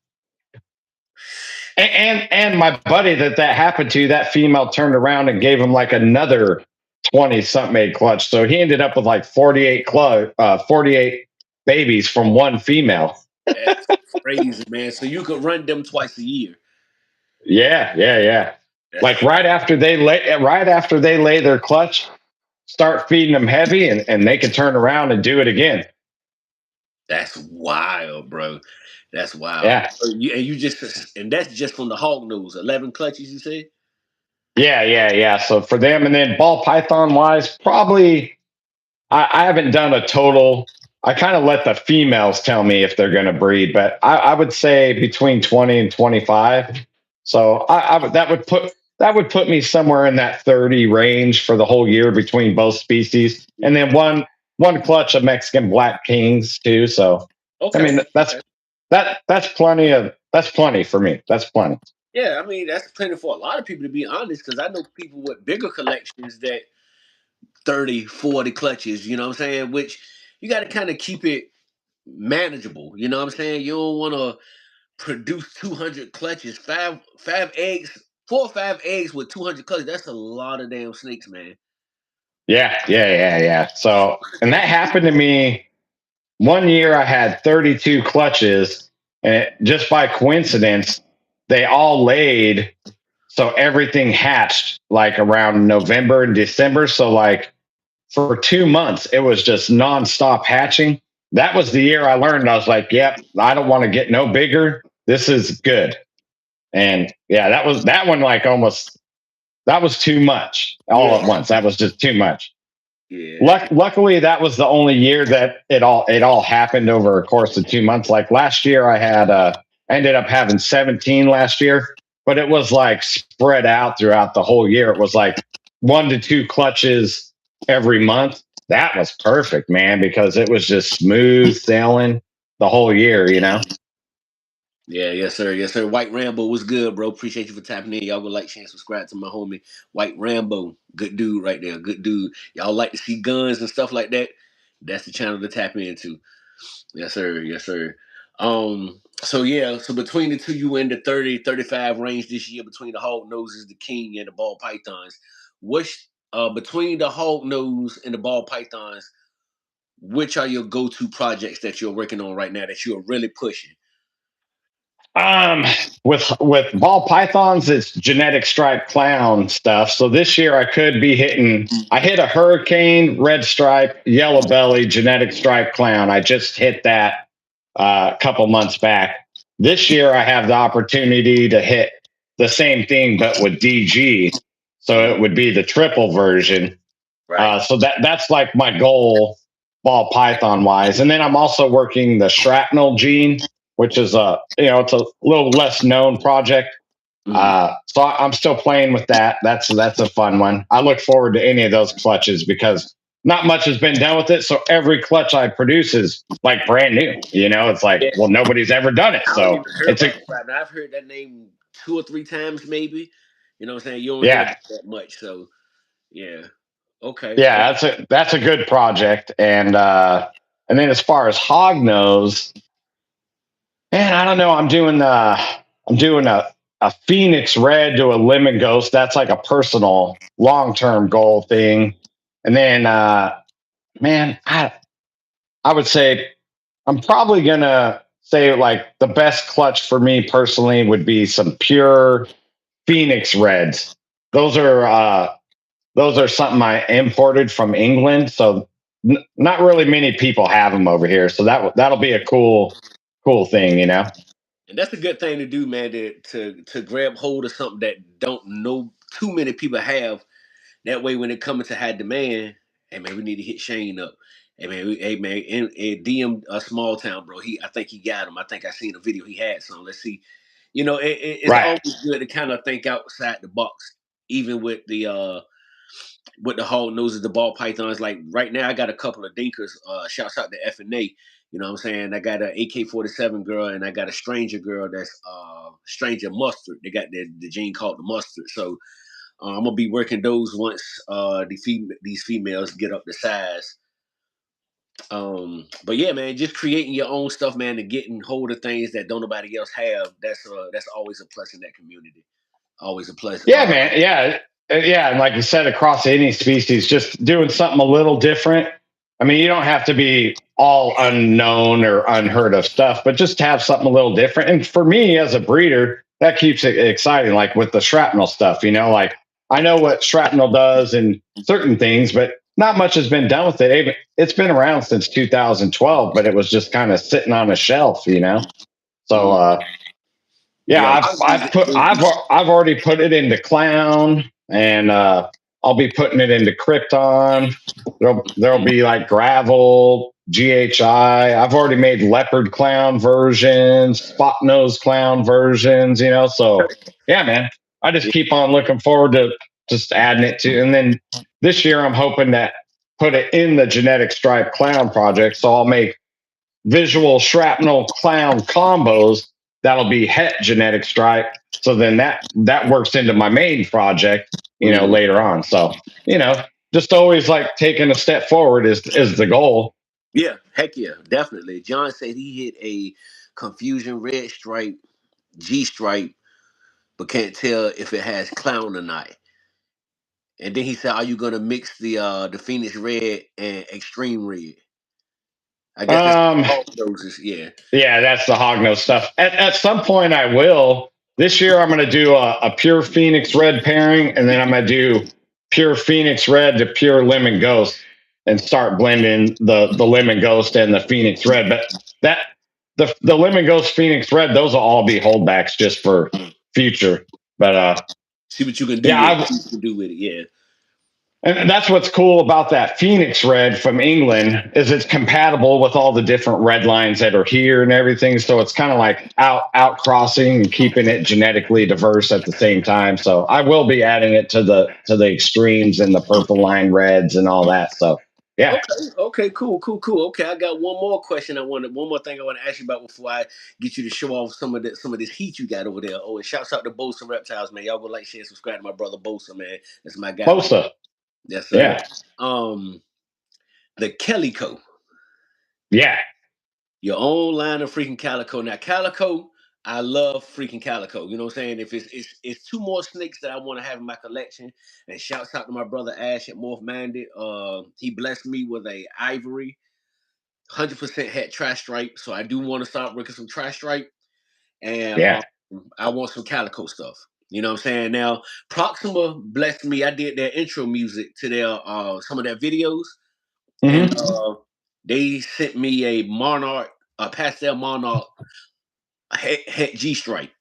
And my buddy that happened to, that female turned around and gave him like another 20 something egg clutch. So he ended up with like 48 babies from one female. that's crazy, man. So you could run them twice a year. Yeah, yeah, yeah. That's Like right after they lay their clutch, start feeding them heavy, and they can turn around and do it again. that's wild, bro. That's wild. Yeah, And that's just from the hog nose. 11 clutches, you say? yeah, yeah, yeah. So for them, and then ball python wise, probably I haven't done a total. I kind of let the females tell me if they're going to breed, but I would say between 20 and 25. So that would put me somewhere in that 30 range for the whole year between both species, and then one clutch of Mexican Black Kings too. So I Okay. mean Okay. that's plenty for me. That's plenty. Yeah, I mean, that's plenty for a lot of people, to be honest, because I know people with bigger collections that 30, 40 clutches, you know what I'm saying? Which you got to kind of keep it manageable, you know what I'm saying? You don't want to produce 200 clutches, five eggs, 4 or 5 eggs with 200 clutches. That's a lot of damn snakes, man. Yeah, yeah, yeah, yeah. So and that happened to me. 1 year I had 32 clutches, and just by coincidence, they all laid. So everything hatched like around November and December. So like for 2 months, it was just nonstop hatching. That was the year I learned. I was like, yep, I don't want to get no bigger. This is good. And yeah, that one like almost that was too much all Yeah. at once. That was just too much. Yeah. Luckily, that was the only year that it all happened over a course of 2 months. Like last year, I ended up having 17 last year, but it was like spread out throughout the whole year. It was like 1 to 2 clutches every month. That was perfect, man, because it was just smooth sailing the whole year. Yeah, yes, sir. Yes, sir. White Rambo was good, bro. Appreciate you for tapping in. Y'all go like, share, and subscribe to my homie White Rambo. Good dude right there. Good dude. Y'all like to see guns and stuff like that. That's the channel to tap into. Yes, sir. Yes, sir. So yeah, so between the two, you in the 30, 35 range this year between the hog noses, the king, and the ball pythons. Which between the hog nose and the ball pythons, which are your go-to projects that you're working on right now that you're really pushing? Um, with ball pythons, it's genetic stripe clown stuff. So this year I could be hitting. I hit a hurricane, red stripe, yellow belly, genetic stripe clown. I just hit that a couple months back. This year I have the opportunity to hit the same thing but with DG. So it would be the triple version. Right. So that's like my goal, ball python wise. And then I'm also working the shrapnel gene, which is it's a little less known project. Mhm. So I'm still playing with that. That's a fun one. I look forward to any of those clutches because not much has been done with it. So every clutch I produce is like brand new. It's like, Yeah. well, nobody's ever done it. I don't So even heard it's a about Scrap. I've heard that name two or three times, maybe. You know what I'm saying? You don't hear yeah, about that much, so yeah. Okay. yeah. Okay. That's a good project. And then as far as Hognose, man, I don't know. I'm doing a Phoenix Red to a Lemon Ghost. That's like a personal long term goal thing. And then man, I would say I'm probably gonna say like the best clutch for me personally would be some pure Phoenix Reds. Those are something I imported from England, so not really many people have them over here. So that'll be a cool thing. And that's a good thing to do, man. To grab hold of something that don't know too many people have. That way, when it comes to high demand, hey man, we need to hit Shane up. Hey man, in DM a small town, bro. I think he got him. I think I seen a video he had some. Let's see. It's Right. always good to kind of think outside the box, even with the hog noses, the ball pythons. Like right now, I got a couple of dinkers. Shouts out to FNA. You know what I'm saying? I got an AK-47 girl and I got a stranger girl that's stranger mustard. They got the gene called the mustard. So I'm gonna be working those once these females get up to size. But yeah, man, just creating your own stuff, man, and getting hold of things that don't nobody else have. That's always a plus in that community. Always a plus. Yeah, man. Yeah. Yeah. And like you said, across any species, just doing something a little different. I mean, you don't have to be all unknown or unheard of stuff, but just have something a little different. And for me as a breeder, that keeps it exciting. Like with the shrapnel stuff, like I know what shrapnel does and certain things, but not much has been done with it. It's been around since 2012, but it was just kind of sitting on a shelf. So, Mhm. yeah, Yeah, a I've lot of I've put I've I've already put it into clown, and I'll be putting it into Krypton. There'll be like gravel, GHI. I've already made leopard clown versions, spot nose clown versions. So yeah, man, I just keep on looking forward to just adding it to. And then this year, I'm hoping to put it in the genetic stripe clown project. So I'll make visual shrapnel clown combos that'll be het genetic stripe. So then that works into my main project, Mhm. later on. So, just always like taking a step forward is the goal. Yeah, heck yeah, definitely. John said he hit a confusion red stripe, G stripe, but can't tell if it has clown or not. And then he said, "Are you gonna mix the Phoenix red and extreme red?" I guess that's Um, all doses. Yeah. yeah, that's the hognose stuff. At some point, I will. This year, I'm going to do a pure Phoenix red pairing, and then I'm going to do pure Phoenix red to pure lemon ghost, and start blending the lemon ghost and the Phoenix red. But that the lemon ghost Phoenix red, those will all be holdbacks just for future. But See what you can do yeah, with it. I See what you can do with it. Yeah. And that's what's cool about that Phoenix red from England is it's compatible with all the different red lines that are here and everything. So it's kind of like out crossing and keeping it genetically diverse at the same time. So I will be adding it to the extremes and the purple line reds and all that. So yeah, Okay, okay, cool, cool, cool. Okay, I got one more question. One more thing I want to ask you about before I get you to show off some of this heat you got over there. Oh, and shouts out to Bosa Reptiles, man. Y'all go like, share, subscribe to my brother Bosa, man. That's my guy, man. Bosa, Yes, sir. yeah, Um, the Calico, yeah, your own line of freaking Calico. Now, Calico, I love freaking Calico. You know what I'm saying? If it's two more snakes that I want to have in my collection. And shouts out to my brother Ash at Morph Minded. He blessed me with a ivory 100% had trash stripe, so I do want to start working some trash stripe, and yeah. I want some calico stuff. You know what I'm saying? Now, Proxima blessed me. I did their intro music to their some of their videos, and Hmm. they sent me a Monarch, a pastel Monarch het G stripe.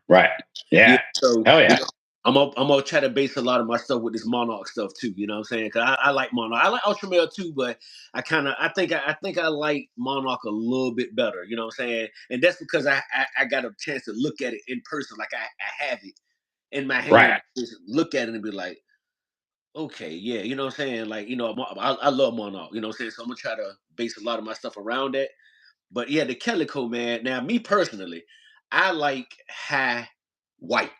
Right. Yeah, Yeah. so Hell you yeah. know, I'm gonna try to base a lot of my stuff with this Monarch stuff too. You know what I'm saying? Because I like Monarch. I like Ultramel too, but I think I like Monarch a little bit better. You know what I'm saying? And that's because I got a chance to look at it in person. Like I have it in my hand, Right. just look at it and be like, okay, yeah, you know what I'm saying? Like, I love Monarch. You know what I'm saying? So I'm gonna try to base a lot of my stuff around that. But yeah, the Calico, man. Now, me personally, I like high white.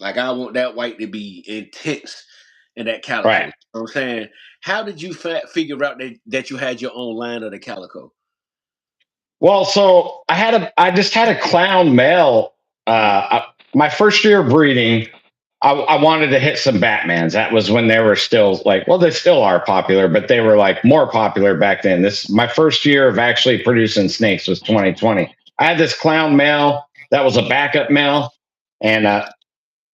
Like I want that white to be intense in that calico. You Right. know what I'm saying? How did you figure out that you had your own line of the calico? Well, so I just had a clown male. My first year of breeding, I wanted to hit some Batmans. That was when they were still like, well, they still are popular, but they were like more popular back then. This my first year of actually producing snakes was 2020. I had this clown male that was a backup male, and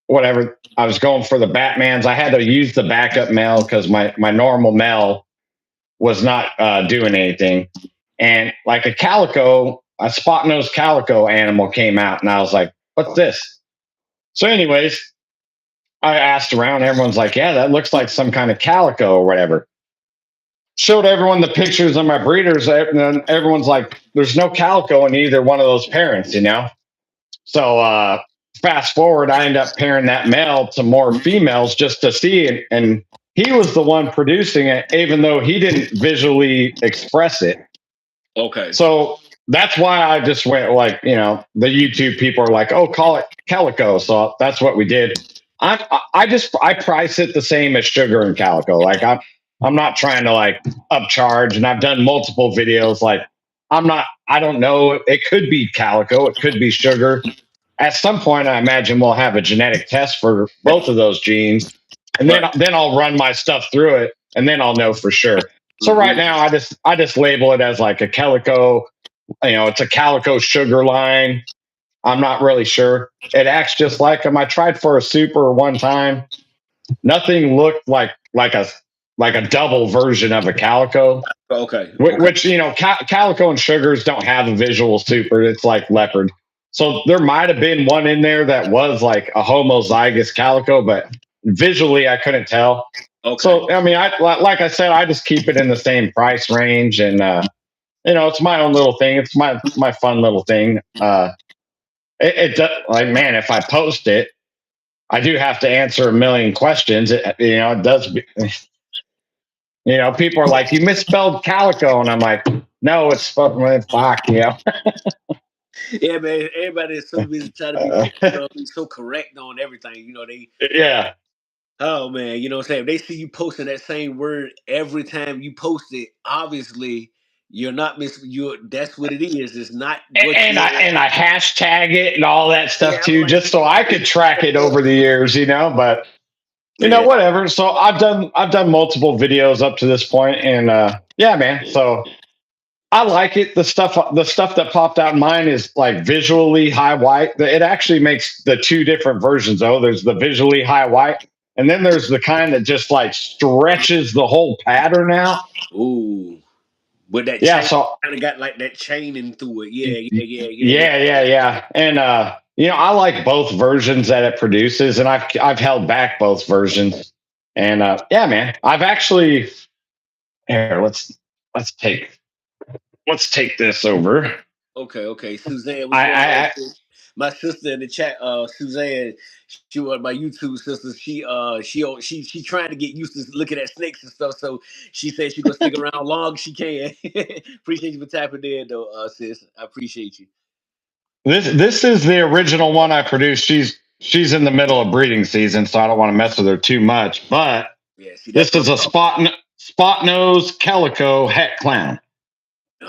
whatever. I was going for the Batmans. I had to use the backup male because my normal male was not doing anything. And like a calico, a spot nose calico animal came out, and I was like, "What's this?" So, anyways, I asked around. Everyone's like, "Yeah, that looks like some kind of calico or whatever." Showed everyone the pictures of my breeders, and then everyone's like, "There's no calico in either one of those parents," you know. So fast forward, I end up pairing that male to more females just to see it, and he was the one producing it, even though he didn't visually express it. Okay. So that's why I just went like, the YouTube people are like, oh, call it calico. So that's what we did. I price it the same as sugar and calico. Like I'm not trying to like upcharge, and I've done multiple videos. Like I don't know. It could be calico. It could be sugar. At some point, I imagine we'll have a genetic test for both of those genes, and Right. then I'll run my stuff through it, and then I'll know for sure. So right Mhm. now, I just label it as like a calico. It's a calico sugar line. I'm not really sure. It acts just like them. I tried for a super one time. Nothing looked like a double version of a calico. Okay. Okay. Which calico and sugars don't have a visual super. It's like leopard. So there might have been one in there that was like a homozygous calico, but visually I couldn't tell. Okay. So I mean, I like I said, I just keep it in the same price range, and it's my own little thing. It's my fun little thing. It does, like, man, if I post it, I do have to answer a million questions. It does. People are like, you misspelled calico, and I'm like, no, it's fuck. Yeah, man. Everybody is so busy trying to be, be so correct on everything. Yeah, Oh man, you know what I'm saying? If they see you posting that same word every time you post it, obviously you're not you that's what it is. It's not what you're. and I hashtag it and all that stuff Yeah, I'm too, like, just so I could track it over the years, But yeah. whatever. So I've done multiple videos up to this point, and yeah, man. So I like it. The stuff that popped out in mine is like visually high white. It actually makes the two different versions. Oh, there's the visually high white, and then there's the kind that just like stretches the whole pattern out. Ooh, but that Yeah. chain So kind of got like that chaining through it. Yeah, yeah, yeah, yeah, yeah. And I like both versions that it produces, and I've held back both versions. And yeah, man, I've actually here. Let's take this over. Okay. Suzanne, what's going on, I sis? My sister in the chat, Suzanne, she was my YouTube sister. She trying to get used to looking at snakes and stuff. So she said she gonna stick around long as she can. Appreciate you for tapping in though, sis. I appreciate you. this is the original one I produced. She's in the middle of breeding season, so I don't want to mess with her too much. But Yeah, see, that's this what is I'm a talking about. spot nose calico het clown.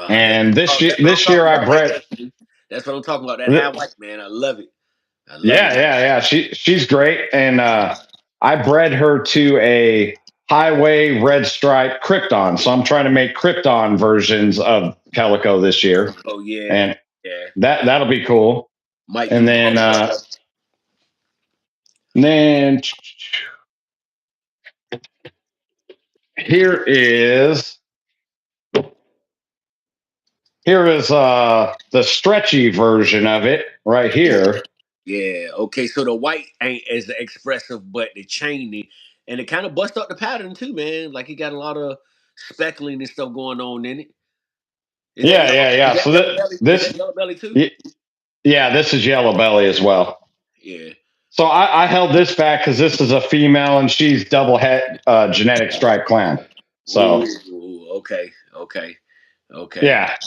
And That's what I'm this talking year I about right bred. there. See? That's what I'm talking about. That high white man. I love it. I love it. Yeah. She's great, and I bred her to a highway red stripe Krypton. So I'm trying to make Krypton versions of Calico this year, Oh yeah, and yeah. that'll be cool. Might And do then both of uh, them. then here is the stretchy version of it right here. Yeah. Okay. So the white ain't as expressive, but the chainy and it kind of bust up the pattern too, man. Like it got a lot of speckling and stuff going on in it. Is that yellow? Is Yeah. that So yellow belly? Is this that yellow belly too? y- yeah, this is yellow belly as well. Yeah. So I held this back because this is a female and she's double het genetic stripe clown. So Ooh. Okay. Okay. Okay. yeah,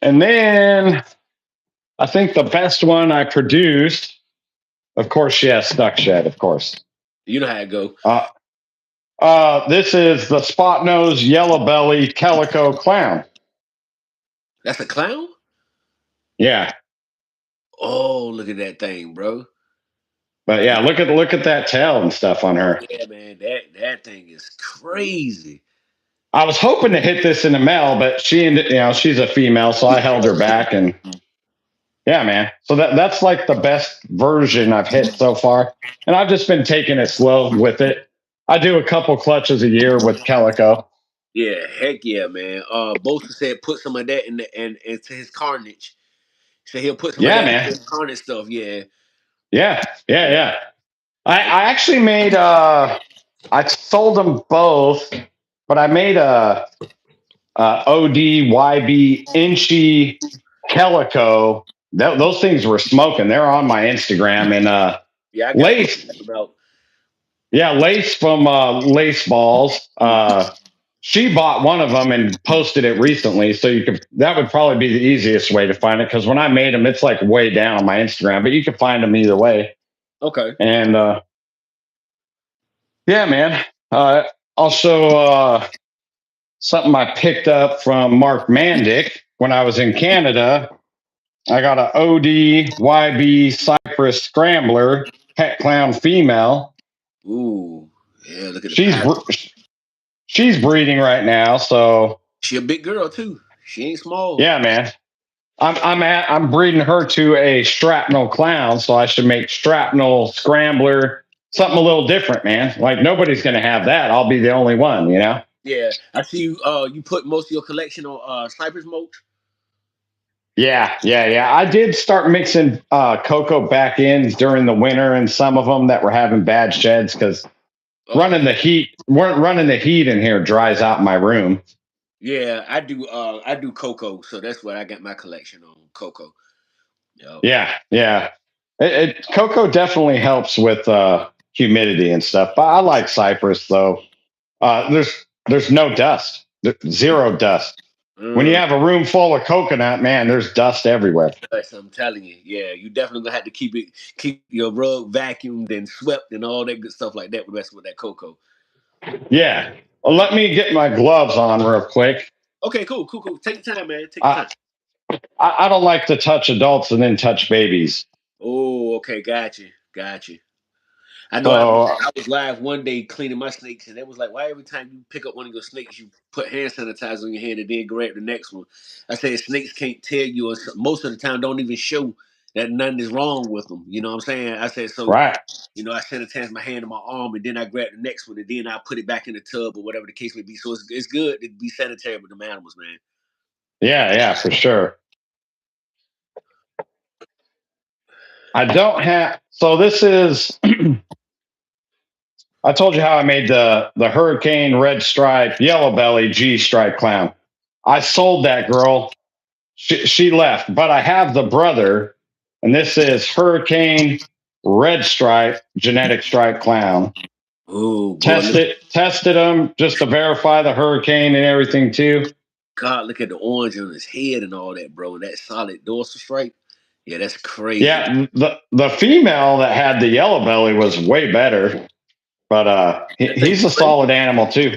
and then I think the best one I produced, of course, she has stuck shed, of course. You know how it go. This is the spot nose yellow belly calico clown. That's a clown. Yeah, Oh, look at that thing, bro. but yeah, look at that tail and stuff on her. Yeah, man. That thing is crazy. I was hoping to hit this in the male, but she's a female, so I held her back and yeah, man. So that's like the best version I've hit so far, and I've just been taking it slow with it. I do a couple clutches a year with Calico. Yeah, heck yeah, man. Bosa said put some of that in the and into his carnage. So he'll put some of Yeah, that into man. his carnage stuff. Yeah, Yeah. I actually made I sold them both, but I made a ODYB Inchy Calico. Those things were smoking. They're on my Instagram and yeah. I got what you're Lace. talking about. Yeah, Lace from Lace Balls. She bought one of them and posted it recently, so you could. That would probably be the easiest way to find it because when I made them, it's like way down on my Instagram, but you can find them either way. Okay. And yeah, man. Also, something I picked up from Mark Mandick when I was in Canada. I got a ODYB Cypress Scrambler Het Clown female. Ooh, yeah. Look at the She's pattern. she's breeding right now, so She a big girl too. She ain't small. yeah, man. I'm breeding her to a shrapnel clown, so I should make shrapnel scrambler something a little different, man. Like nobody's gonna have that. I'll be the only one, you know. Yeah, I see you. You put most of your collection on Cypress mulch. Yeah. I did start mixing cocoa back in during the winter, and some of them that were having bad sheds because Okay. running the heat in here dries out my room. Yeah, I do. I do cocoa, so that's what I got my collection on cocoa. Yep. Yeah. Cocoa definitely helps with humidity and stuff, but I like cypress though. There's no dust, zero dust. When you Mm, have a room full of coconut, man, there's dust everywhere. yes, I'm telling you. Yeah, you definitely gonna have to keep your rug vacuumed and swept and all that good stuff like that. With that cocoa. Yeah. Well, let me get my gloves on real quick. Okay, cool. Take your time, man. Take your I, time. I don't like to touch adults and then touch babies. Oh, okay, got you. I know So I was live one day cleaning my snakes, and it was like, why every time you pick up one of your snakes, you put hand sanitizer on your hand and then grab the next one. I said snakes can't tell you, or most of the time don't even show that nothing is wrong with them. You know what I'm saying? I said so. right. I sanitize my hand and my arm, and then I grab the next one, and then I put it back in the tub or whatever the case may be. So it's good to be sanitary with them animals, man. Yeah, for sure. I don't have. So this is I told you how I made the Hurricane Red Stripe Yellow Belly G Stripe clown. I sold that girl. She left, but I have the brother, and this is Hurricane Red Stripe Genetic Stripe clown. Oh boy, Tested him just to verify the hurricane and everything too. God, look at the orange on his head and all that, bro. That solid dorsal stripe. Yeah, that's crazy. Yeah, the female that had the yellow belly was way better, but That thing he's a crazy. solid animal too.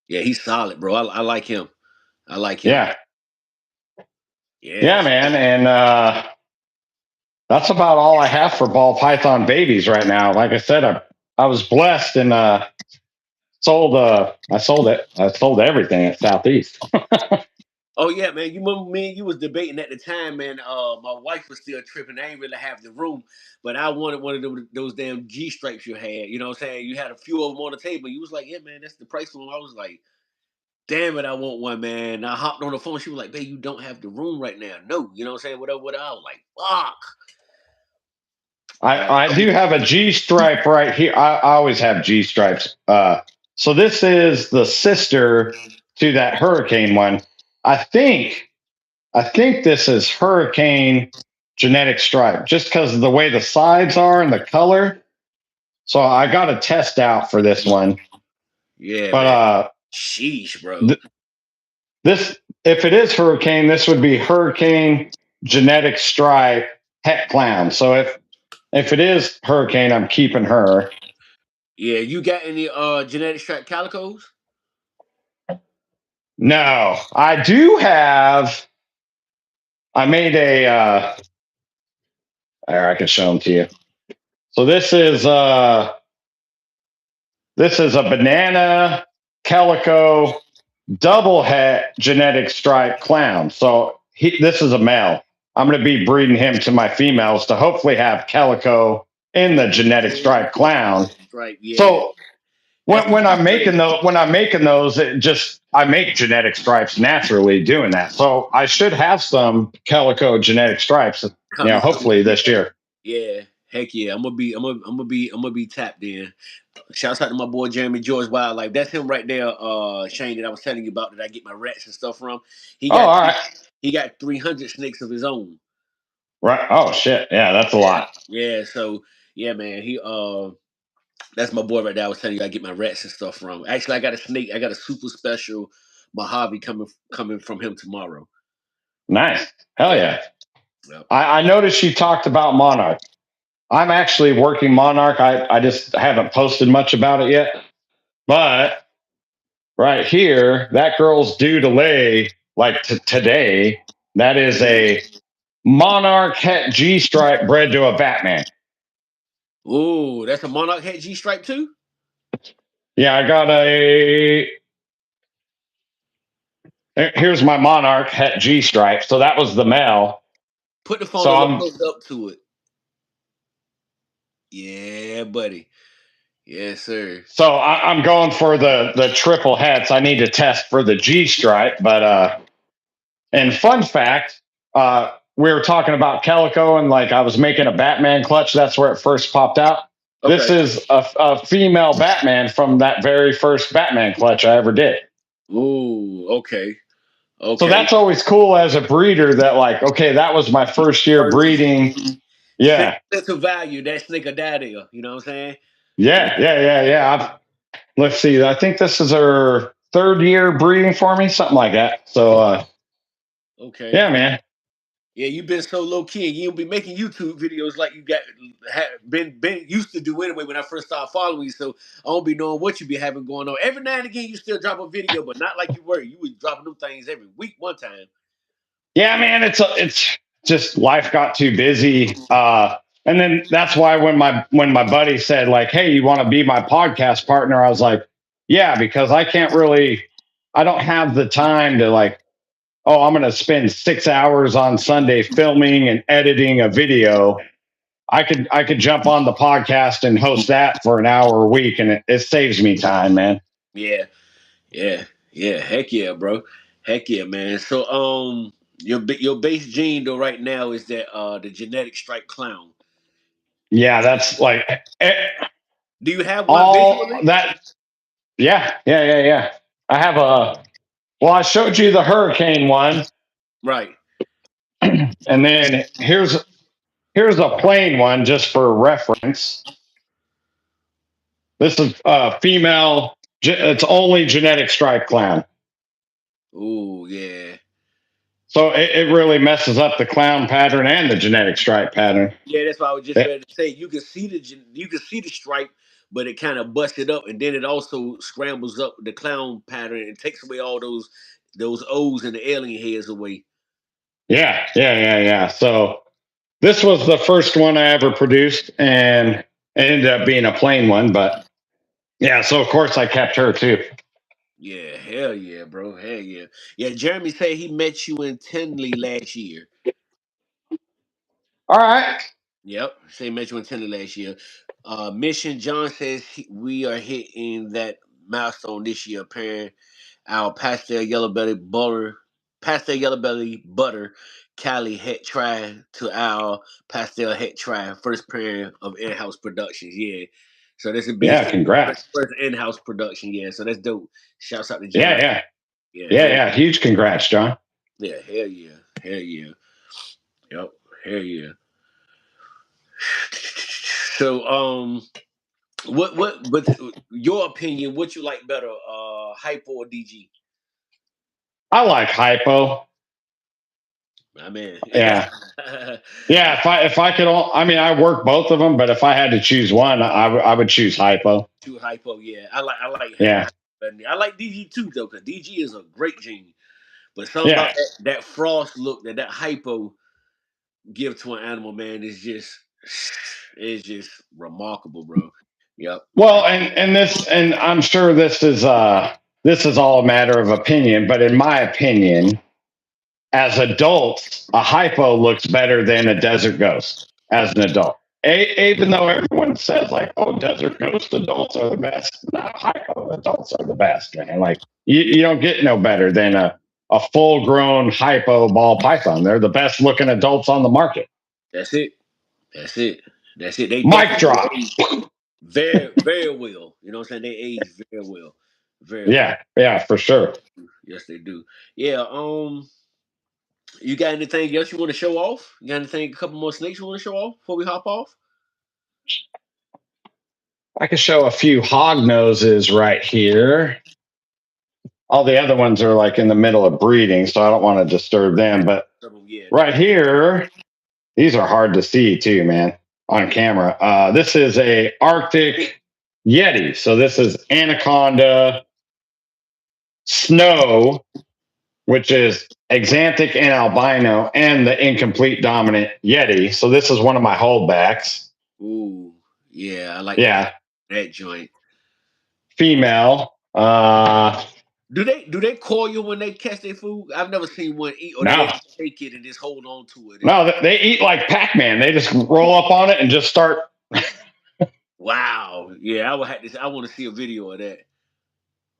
Yeah, he's solid, bro. I like him. I like him. Yeah, yeah, Yes. man, and that's about all I have for ball python babies right now. Like I said, I was blessed and sold. I sold it. I sold everything at Southeast. Oh yeah, man. You remember me and you was debating at the time, man. My wife was still tripping. I ain't really have the room, but I wanted one of those damn G stripes you had. You know what I'm saying? You had a few of them on the table. You was like, yeah, man, that's the price for them. I was like, damn it, I want one, man. And I hopped on the phone. She was like, babe, you don't have the room right now. No, you know what I'm saying? Whatever. I was like, fuck. I do have a G stripe right here. I always have G stripes. So this is the sister to that hurricane one. I think this is hurricane genetic stripe, just because of the way the sides are and the color. So I got a test out for this one. Yeah, But man. Sheesh, bro. this, if it is hurricane, this would be hurricane genetic stripe het clown. So if it is hurricane, I'm keeping her. Yeah, you got any genetic stripe calicos? No, I do have. I made a. There, I can show them to you. So this is a banana calico double het genetic stripe clown. So this is a male. I'm going to be breeding him to my females to hopefully have calico in the genetic stripe clown. Stripe, yeah. So That's when I'm making those, it just I make genetic stripes naturally doing that. So I should have some calico genetic stripes, hopefully this year. Yeah, heck yeah. I'm gonna be tapped in. Shouts out to my boy Jeremy George Wildlife. That's him right there, Shane, that I was telling you about that I get my rats and stuff from. He Oh, got all right. he got 300 snakes of his own. Right. Oh shit. Yeah, that's a lot. Yeah, so yeah, man. That's my boy right there. I was telling you I get my rats and stuff from. Actually, I got a snake. I got a super special Mojave coming from him tomorrow. Nice. Hell yeah. Yep. I noticed you talked about Monarch. I'm actually working Monarch. I just haven't posted much about it yet. But right here, that girl's due to lay like today. That is a Monarch Het G stripe bred to a Batman. Ooh, that's a Monarch Het G stripe too? Yeah, I got a. Here's my Monarch Het G stripe. So that was the male. Put the phone a little close up to it. Yeah, buddy. Yes, sir. So I'm going for the triple hets. I need to test for the G stripe, but and fun fact, we were talking about calico and like I was making a Batman clutch. That's where it first popped out. Okay. This is a female Batman from that very first Batman clutch I ever did. Ooh, okay. Okay. So that's always cool as a breeder that like, okay, that was my first year breeding. Yeah. That's a value. That snake or die there. You know what I'm saying? Yeah. Let's see. I think this is her third year breeding for me, something like that. So, okay. Yeah, man. Yeah, you've been so low key, and you don't be making YouTube videos like you been used to do anyway. When I first started following you, so I don't be knowing what you be having going on. Every now and again, you still drop a video, but not like you were. You was dropping them things every week, one time. Yeah, man. It's just life got too busy. And then that's why when my buddy said like, "Hey, you want to be my podcast partner?" I was like, "Yeah," because I don't have the time to like, oh, I'm going to spend 6 hours on Sunday filming and editing a video. I could jump on the podcast and host that for an hour a week, and it saves me time, man. Yeah. Heck yeah, bro. Heck yeah, man. So your base gene though right now is that the genetic stripe clown. Yeah, that's like Do you have one all visually? that. Yeah. I have a. Well, I showed you the hurricane one, Right. and then here's a plain one just for reference. This is female. It's only genetic stripe clown. Oh yeah. So it really messes up the clown pattern and the genetic stripe pattern. Yeah, that's what I was just ready to say. You can see you can see the stripe, but it kind of busts it up, and then it also scrambles up the clown pattern and takes away all those O's and the alien heads away. Yeah. So this was the first one I ever produced, and it ended up being a plain one. But yeah, so of course I kept her too. Yeah, hell yeah, bro. Hell yeah. Yeah, Jeremy said he met you in Tinley last year. All right. Yep. Say met you in Tinley last year. Mission John says we are hitting that milestone this year, pairing our pastel yellow belly butter Cali het try to our pastel het try first pair of in-house productions. Yeah. So this would be Yeah. Congrats. first in-house production. Yeah. So that's dope. Shouts out to Yeah. John. Yeah. Yeah. Yeah. Hell Yeah. Huge congrats, John. yeah. Hell yeah. Hell yeah. Yep. Hell yeah. So but your opinion, what you like better, hypo or DG? I like hypo. My man. Yeah. Yeah. If I could, I mean, I work both of them, but if I had to choose one, I would choose hypo. Too hypo, yeah. I like Yeah. I like DG too though, because DG is a great gene. But something about Yeah. that frost look that hypo give to an animal, man, is just it's just remarkable, bro. Yep. Well, and I'm sure this is all a matter of opinion, but in my opinion, as adults, a hypo looks better than a desert ghost as an adult. Even though everyone says like, "Oh, desert ghost adults are the best," no, hypo adults are the best, man. Like you don't get no better than a full grown hypo ball python. They're the best looking adults on the market. That's it. That's it. That's it. They Mic definitely drop. age very, very well. You know what I'm saying? They age very well. Very well. Yeah, for sure. Yes, they do. Yeah, you got anything else you want to show off? You got anything, a couple more snakes you want to show off before we hop off? I can show a few hog noses right here. All the other ones are like in the middle of breeding, so I don't want to disturb them. But Yeah. right here, these are hard to see too, man, on camera. This is a Arctic Yeti. So this is Anaconda Snow, which is Axanthic and albino, and the incomplete dominant Yeti. So this is one of my holdbacks. Ooh, yeah, I like that joint. Female. Do they call you when they catch their food? I've never seen one eat, or do No. they take it and just hold on to it? No, they eat like Pac-Man. They just roll up on it and just start. Wow. Yeah, I would have this. I want to see a video of that.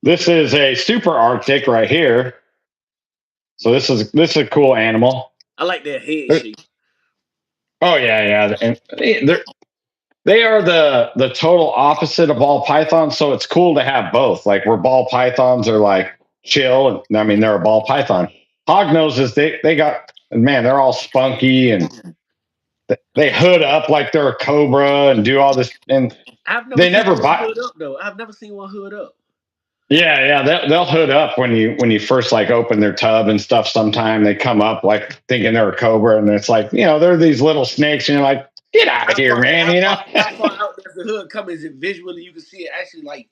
This is a super Arctic right here. So this is a cool animal. I like their head shape. Oh yeah. And they are the total opposite of ball pythons. So it's cool to have both. Like where ball pythons are like chill, and I mean they're a ball python. Hognoses, they got, man, they're all spunky and they hood up like they're a cobra and do all this, and they never bite. Hood up though. I've never seen one hood up. Yeah, they'll hood up when you first like open their tub and stuff. Sometime they come up like thinking they're a cobra, and it's like, they're these little snakes, and you're like, get out of here, man. How far out does the hood come? Is it visually you can see it actually like?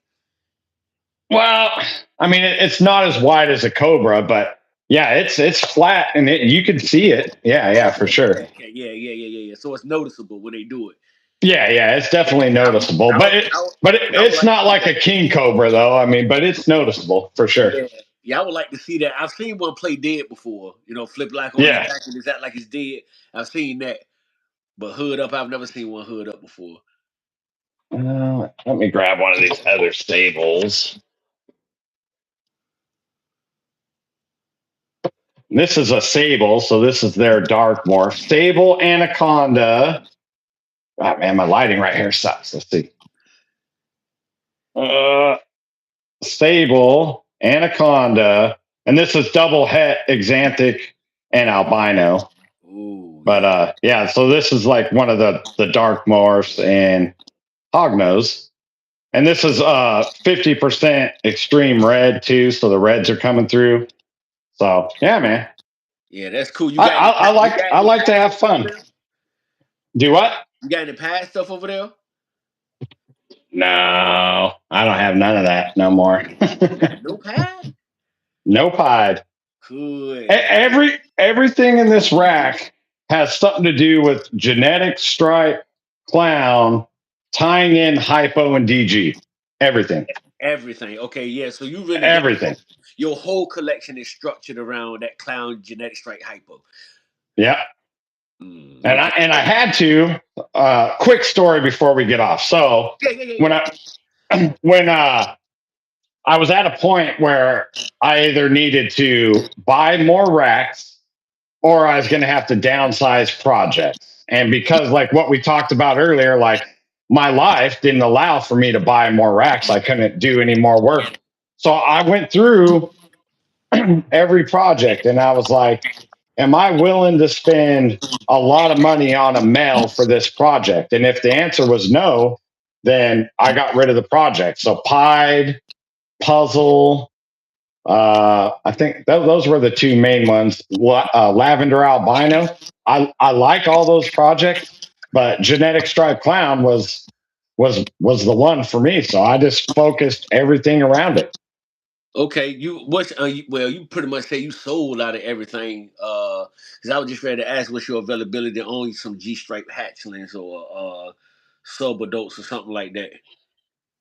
Well, I mean, it's not as wide as a cobra, but yeah, it's flat and you can see it. Yeah, for sure. Okay, yeah. So it's noticeable when they do it. Yeah, it's definitely noticeable, but it's not like a king cobra though. I mean, but it's noticeable for sure. Yeah, I would like to see that. I've seen one play dead before. Flip like on his back and it's act like it's dead. I've seen that, but hood up, I've never seen one hood up before. Let me grab one of these other stables. This is a sable, so this is their dark morph. Sable Anaconda. Oh man, my lighting right here sucks. Let's see. Sable, Anaconda, and this is double het, Xanthic, and albino. Ooh, But yeah. yeah, so this is like one of the dark morphs and hognose. And this is 50% extreme red too, so the reds are coming through. So yeah, man. Yeah, that's cool. You got I any like to past have stuff over fun. there? Do what? You got any past stuff over there? No, I don't have none of that no more. You got no past? No pied. Good. Everything in this rack has something to do with genetic stripe, clown, tying in hypo and DG. Everything. Everything. Okay, yeah. So you really got Everything. your whole collection is structured around that clown genetic strike hypo. Yeah. Okay. And I had to quick story before we get off. So Yeah, yeah, yeah, when yeah. I was at a point where I either needed to buy more racks or I was going to have to downsize projects. And because, like what we talked about earlier, like my life didn't allow for me to buy more racks, I couldn't do any more work. So I went through every project and I was like, am I willing to spend a lot of money on a mail for this project? And if the answer was no, then I got rid of the project. So Pied, Puzzle, I think those were the two main ones. Lavender Albino. I like all those projects, but Genetic Stripe Clown was the one for me. So I just focused everything around it. Okay, well, you pretty much say you sold out of everything. Because I was just ready to ask what's your availability to own some G stripe hatchlings or sub adults or something like that.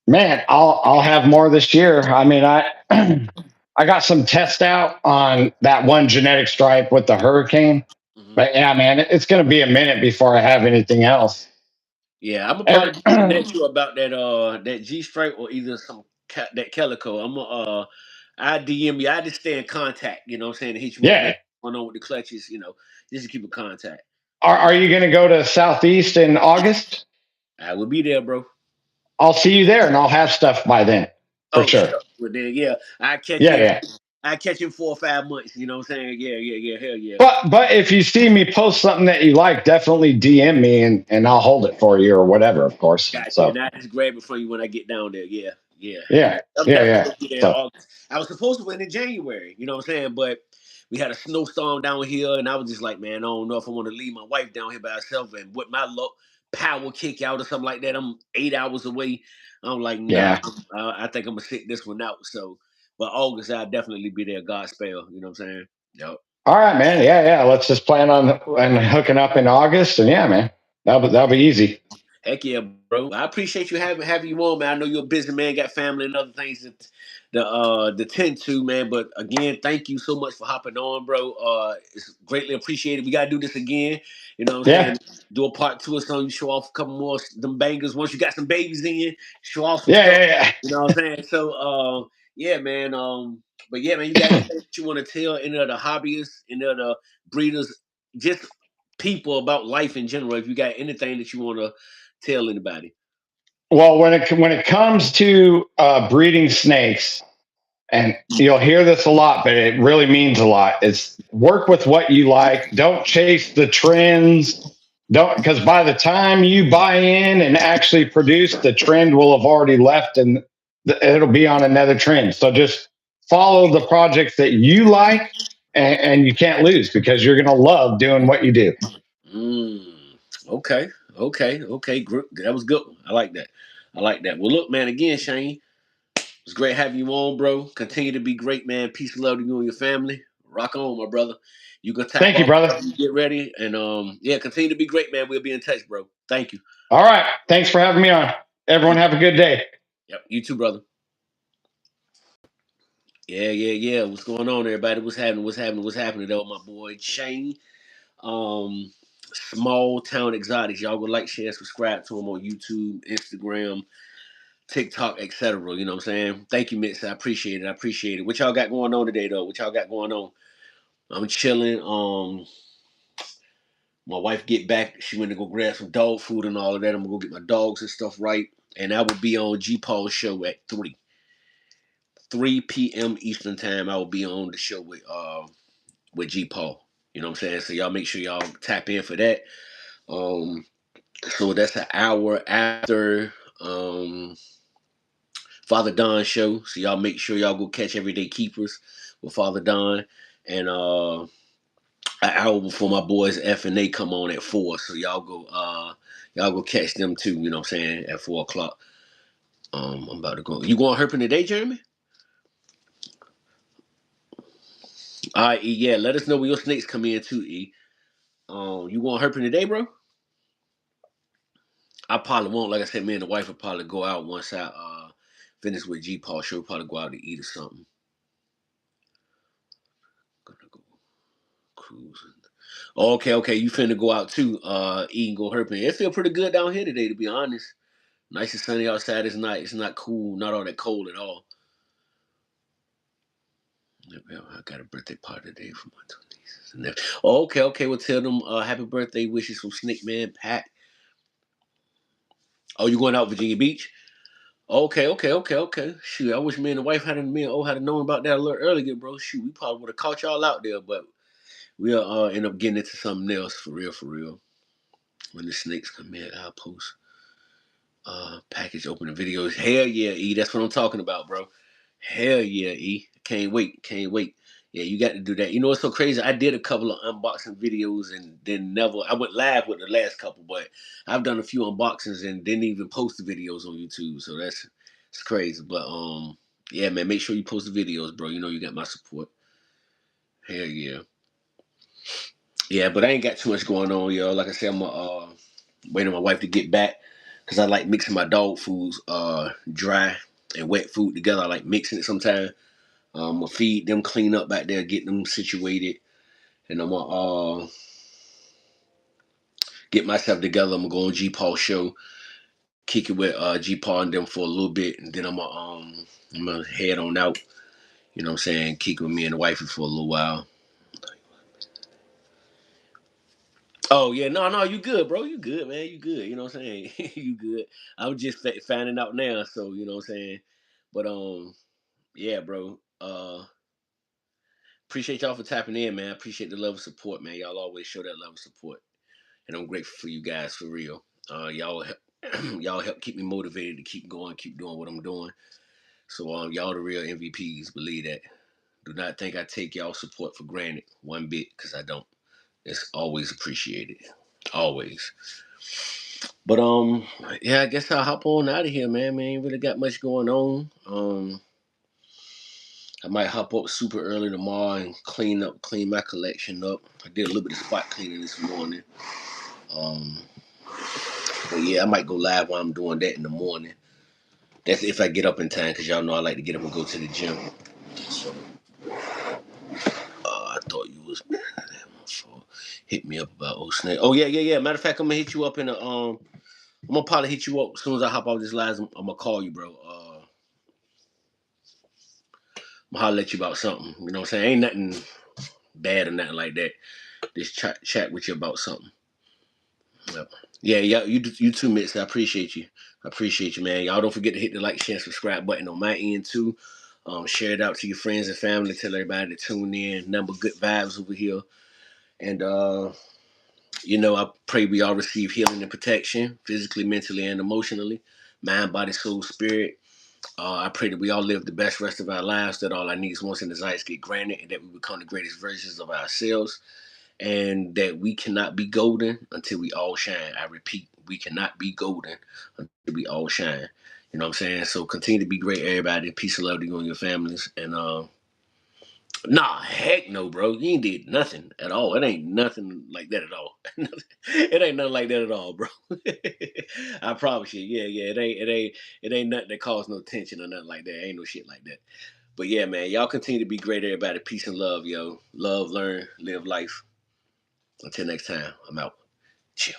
Man, I'll have more this year. I mean, I I got some test out on that one Genetic Stripe with the Hurricane, Hmm. but yeah, man, it's going to be a minute before I have anything else. Yeah, I'm gonna Every, probably connect you about that G stripe or either that calico. I'm gonna I DM you. I just stay in contact. You know what I'm saying? To hit you up, man. yeah, Going on with the clutches. Just to keep in contact. are you going to go to Southeast in August? I will be there, bro. I'll see you there, and I'll have stuff by then for Oh, sure. sure. Well then, yeah, I catch Yeah, you. yeah. I catch you in 4 or 5 months. You know what I'm saying? Yeah, yeah, yeah. Hell yeah. But if you see me post something that you like, definitely DM me and I'll hold it for you or whatever, of course. Gotcha. So And I just grab it from you when I get down there. Yeah, yeah. yeah, I'm yeah, definitely yeah. gonna be there in So August. I was supposed to win in January, you know what I'm saying? But we had a snowstorm down here, and I was just like, man, I don't know if I want to leave my wife down here by herself. And with my luck, power kick out or something like that. I'm 8 hours away. I'm like, nah, yeah. I think I'm gonna sit this one out. So, but August, I'll definitely be there. Godspell, you know what I'm saying? Yep. All right, man. Yeah, yeah. Let's just plan on hooking up in August, and yeah, man, that'll be easy. Heck yeah, bro. I appreciate you having you on, man. I know you're a busy man, got family and other things to tend to, man. But again, thank you so much for hopping on, bro. It's greatly appreciated. We gotta do this again. You know what I'm Yeah, saying? Do a part two or something, show off a couple more them bangers. Once you got some babies in, show off some yeah, stuff. yeah, You know what I'm saying? So yeah, man. But yeah, man, you got anything that you want to tell any of the hobbyists, any of the breeders, just people about life in general, if you got anything that you want to tell anybody. Well, when it comes to breeding snakes, and you'll hear this a lot, but it really means a lot. It's work with what you like. Don't chase the trends. Don't, because by the time you buy in and actually produce, the trend will have already left, and it'll be on another trend. So just follow the projects that you like, and you can't lose because you're going to love doing what you do. Mm, okay, okay. That was good. I like that. I like that. Well, look, man. Again, Shane, it's great having you on, bro. Continue to be great, man. Peace and love to you and your family. Rock on, my brother. You can tap Thank you, off brother. whenever you get ready, and yeah, continue to be great, man. We'll be in touch, bro. Thank you. All right. Thanks for having me on. Everyone, have a good day. Yep, you too, brother. Yeah, yeah, yeah. What's going on, everybody? What's happening? What's happening? What's happening, though, my boy Shane? Um, Small Town Exotics. Y'all go like, share, subscribe to him on YouTube, Instagram, TikTok, etc. You know what I'm saying? Thank you, Mitch. I appreciate it. I appreciate it. What y'all got going on today, though? What y'all got going on? I'm chilling. My wife get back. She went to go grab some dog food and all of that. I'm gonna go get my dogs and stuff right. and I will be on G Paul's show at 3 p.m. Eastern time. I will be on the show with G Paul. You know what I'm saying? So y'all make sure y'all tap in for that. So that's an hour after Father Don show. So y'all make sure y'all go catch Everyday Keepers with Father Don, and an hour before my boys F and they come on at 4. So y'all go catch them too. You know what I'm saying, at 4 o'clock. I'm about to go. You going herping today, Jeremy? All right, E. Yeah, let us know when your snakes come in too, E. You going herping today, bro? I probably won't. Like I said, me and the wife will probably go out once I finish with G Paul. She'll probably go out to eat or something. Gonna go cruising. Okay. You finna go out too. Eat and go herping. It feel pretty good down here today, to be honest. Nice and sunny outside. It's night. It's not cool. Not all that cold at all. I got a birthday party today for my two nieces. Okay. Well, tell them happy birthday wishes from Snake Man Pat. Oh, you going out Virginia Beach? Okay. Shoot, I wish me and the wife me and O had known about that a little earlier, bro. Shoot, we probably would have caught y'all out there, but we'll end up getting into something else for real. When the snakes come in, I'll post package opening videos. Hell yeah, E. That's what I'm talking about, bro. Hell yeah, E. Can't wait. Yeah, you got to do that. You know what's so crazy? I did a couple of unboxing videos and then never. I went live with the last couple, but I've done a few unboxings and didn't even post the videos on YouTube. So it's crazy. But yeah, man, make sure you post the videos, bro. You know you got my support. Hell yeah. Yeah, but I ain't got too much going on, yo. Like I said, I'm waiting on my wife to get back because I like mixing my dog foods, dry and wet food together. I like mixing it sometimes. I'm gonna feed them, clean up back there, get them situated, and I'm gonna get myself together. I'm gonna go on G Paul show, kick it with G Paul and them for a little bit, and then I'm gonna head on out. You know what I'm saying? Kick it with me and the wifey for a little while. Oh yeah, no, you good, bro. You good, man. You good. You know what I'm saying? You good. I'm just finding out now, so you know what I'm saying. But yeah, bro. Appreciate y'all for tapping in, man. Appreciate the love and support, man. Y'all always show that love and support, and I'm grateful for you guys for real. Y'all help, y'all help keep me motivated to keep going, keep doing what I'm doing. So y'all the real MVPs. Believe that. Do not think I take y'all support for granted one bit, because I don't. It's always appreciated. Always. But yeah, I guess I'll hop on out of here, man. Man, ain't really got much going on. I might hop up super early tomorrow and clean my collection up. I did a little bit of spot cleaning this morning. Um, but yeah, I might go live while I'm doing that in the morning. That's if I get up in time, because y'all know I like to get up and go to the gym. So I thought you was hit me up about old snake. Oh yeah. Matter of fact, I'm gonna hit you up in a I'm gonna probably hit you up as soon as I hop off this live. I'm gonna call you, bro. I'm gonna holler at you about something. You know what I'm saying? Ain't nothing bad or nothing like that. Just chat with you about something. Yep. Yeah. You too, Mitch. I appreciate you. Man. Y'all don't forget to hit the like, share, and subscribe button on my end too. Share it out to your friends and family. Tell everybody to tune in. Number good vibes over here. And I pray we all receive healing and protection, physically, mentally, and emotionally, mind, body, soul, spirit. I pray that we all live the best rest of our lives, that all our needs, wants, and desires get granted, and that we become the greatest versions of ourselves, and that we cannot be golden until we all shine. I repeat, we cannot be golden until we all shine. You know what I'm saying? So continue to be great, everybody. Peace and love to you and your families. And nah, heck no, bro. You ain't did nothing at all. It ain't nothing like that at all. It ain't nothing like that at all, bro. I promise you. Yeah. It ain't nothing that caused no tension or nothing like that. Ain't no shit like that. But yeah, man, y'all continue to be great, everybody. Peace and love, yo. Love, learn, live life. Until next time, I'm out. Chill.